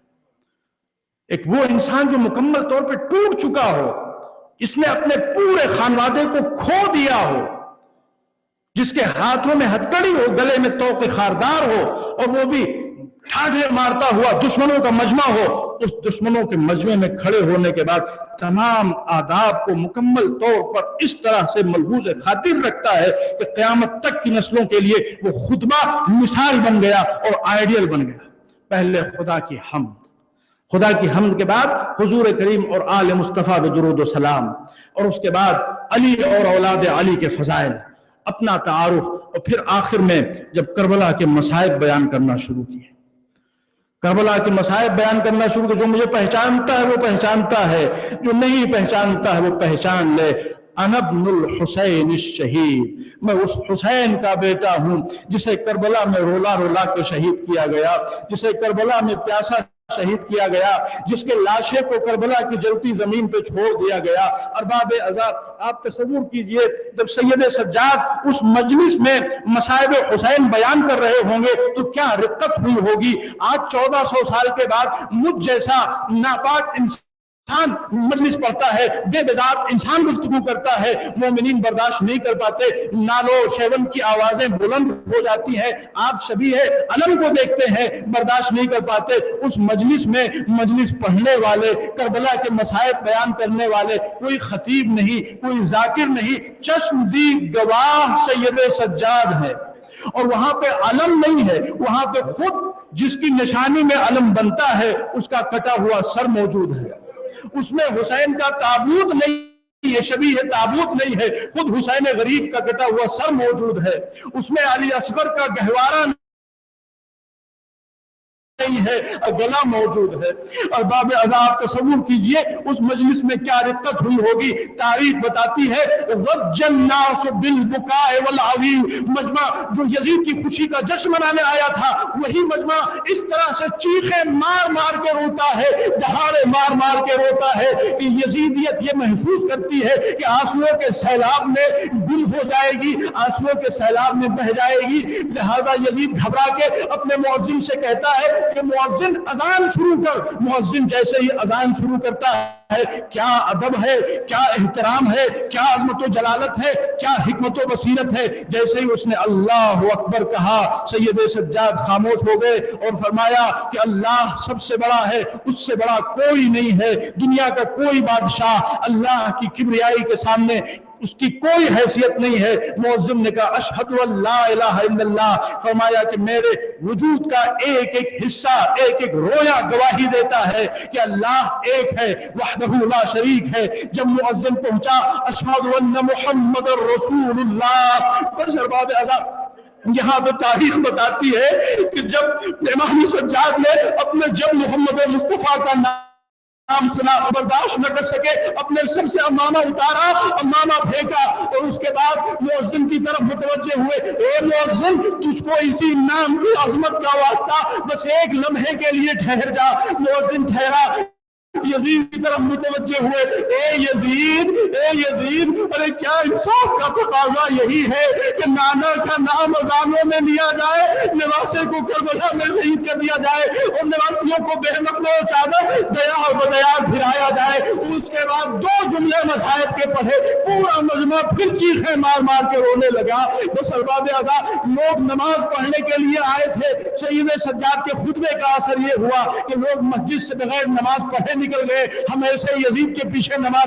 ایک وہ انسان جو مکمل طور پہ ٹوٹ چکا ہو، جس نے اپنے پورے خانوادے کو کھو دیا ہو، جس کے ہاتھوں میں ہتکڑی ہو، گلے میں طوق خاردار ہو، اور وہ بھی ٹھاٹھے مارتا ہوا دشمنوں کا مجمع ہو، اس دشمنوں کے مجمع میں کھڑے ہونے کے بعد تمام آداب کو مکمل طور پر اس طرح سے ملحوظ خاطر رکھتا ہے کہ قیامت تک کی نسلوں کے لیے وہ خطبہ مثال بن گیا اور آئیڈیل بن گیا۔ پہلے خدا کی حمد، خدا کی حمد کے بعد حضور کریم اور آل مصطفیٰ پہ درود و سلام، اور اس کے بعد علی اور اولاد علی کے فضائل، اپنا تعارف، اور پھر آخر میں جب کربلا کے مصائب بیان کرنا شروع کیے، کربلا کے مصائب بیان کرنا شروع کیے۔ جو مجھے پہچانتا ہے وہ پہچانتا ہے، جو نہیں پہچانتا ہے وہ پہچان لے۔ انا ابن الحسین الشہید، میں اس حسین کا بیٹا ہوں جسے کربلا میں رولا رولا کے شہید کیا گیا، جسے کربلا میں پیاسا شہید کیا گیا، جس کے لاشے کو کربلا کی جلتی زمین پہ چھوڑ دیا گیا۔ ارباب عذاب، آپ تصور کیجئے جب سید سجاد اس مجلس میں مصائب حسین بیان کر رہے ہوں گے تو کیا رقت ہوئی ہوگی۔ آج 1400 سال کے بعد مجھ جیسا ناپاک انسان مجلس پڑھتا ہے، بے بذات انسان گفتگو کرتا ہے، مومنین برداشت نہیں کر پاتے، نالو شیون کی آوازیں بلند ہو جاتی ہیں، آپ شبیہ علم کو دیکھتے ہیں، برداشت نہیں کر پاتے۔ اس مجلس میں مجلس پڑھنے والے، کربلا کے مصائب بیان کرنے والے کوئی خطیب نہیں، کوئی ذاکر نہیں، چشم دید گواہ سید سجاد ہے، اور وہاں پہ علم نہیں ہے، وہاں پہ خود جس کی نشانی میں علم بنتا ہے اس کا کٹا ہوا سر موجود ہے، اس میں حسین کا تابوت نہیں، یہ شبیہ تابوت نہیں ہے، خود حسین غریب کا کٹا ہوا سر موجود ہے، اس میں علی اصغر کا گہوارہ نہیں ہے، گلا موجود ہے۔ اور باب عذاب تصور کیجئے اس مجلس میں کیا رقت ہوئی ہوگی۔ تاریخ بتاتی ہے ضج الناس بالبکاء والعویل، مجمع جو یزید کی خوشی کا جشن منانے آیا تھا، وہی مجمع اس طرح سے چیخیں مار مار کے روتا ہے، دہاڑے مار مار کے روتا ہے کہ یزیدیت یہ محسوس کرتی ہے کہ آنسوؤں کے سیلاب میں گل ہو جائے گی، آنسوؤں کے سیلاب میں بہہ جائے گی۔ لہذا یزید گھبرا کے اپنے مؤذن سے کہتا ہے کہ مؤذن اذان شروع کر۔ مؤذن جیسے ہی اذان شروع کرتا ہے، کیا ادب ہے، کیا احترام ہے، کیا عظمت و جلالت ہے، کیا حکمت و بصیرت ہے۔ جیسے ہی اس نے اللہ اکبر کہا، سید سجاد خاموش ہو گئے اور فرمایا کہ اللہ سب سے بڑا ہے، اس سے بڑا کوئی نہیں ہے، دنیا کا کوئی بادشاہ اللہ کی کبریائی کے سامنے اس کی کوئی حیثیت نہیں ہے۔ مؤذن نے کہا اشہد ان لا الہ الا اللہ، فرمایا کہ میرے وجود کا ایک ایک حصہ، ایک ایک رویا گواہی دیتا ہے کہ اللہ ایک ہے، وحدہ لا شریک ہے۔ جب مؤذن پہنچا اشہد ان محمد رسول اللہ، بس ارباب عذاب یہاں پہ تاریخ بتاتی ہے کہ جب امام سجاد نے اپنے جب محمد مصطفیٰ کا نام سنا، برداشت نہ کر سکے، اپنے سر سے امامہ اتارا، امامہ پھینکا، اور اس کے بعد مؤذن کی طرف متوجہ ہوئے، اے مؤذن تجھ کو اسی نام کی عظمت کا واسطہ، بس ایک لمحے کے لیے ٹھہر جا۔ مؤذن ٹھہرا، یزید کی طرف متوجہ ہوئے، اے یزید، اے یزید، ارے کیا انصاف کا تقاضا یہی ہے کہ نانا کا نام اذانوں میں لیا جائے، نواسے کو کربلا میں شہید کر دیا جائے، اور نواسیوں کو بے نقل و چادر دیا بدیا پھرایا جائے۔ اس کے بعد دو جملے مصائب کے پڑھے، پورا مجمع پھر چیخیں مار مار کے رونے لگا۔ بس ارباب عذاب لوگ نماز پڑھنے کے لیے آئے تھے، سید سجاد کے خطبے کا اثر یہ ہوا کہ لوگ مسجد سے بغیر نماز پڑھے نکل گئے، ہم ایسے یزید کے پیچھے نماز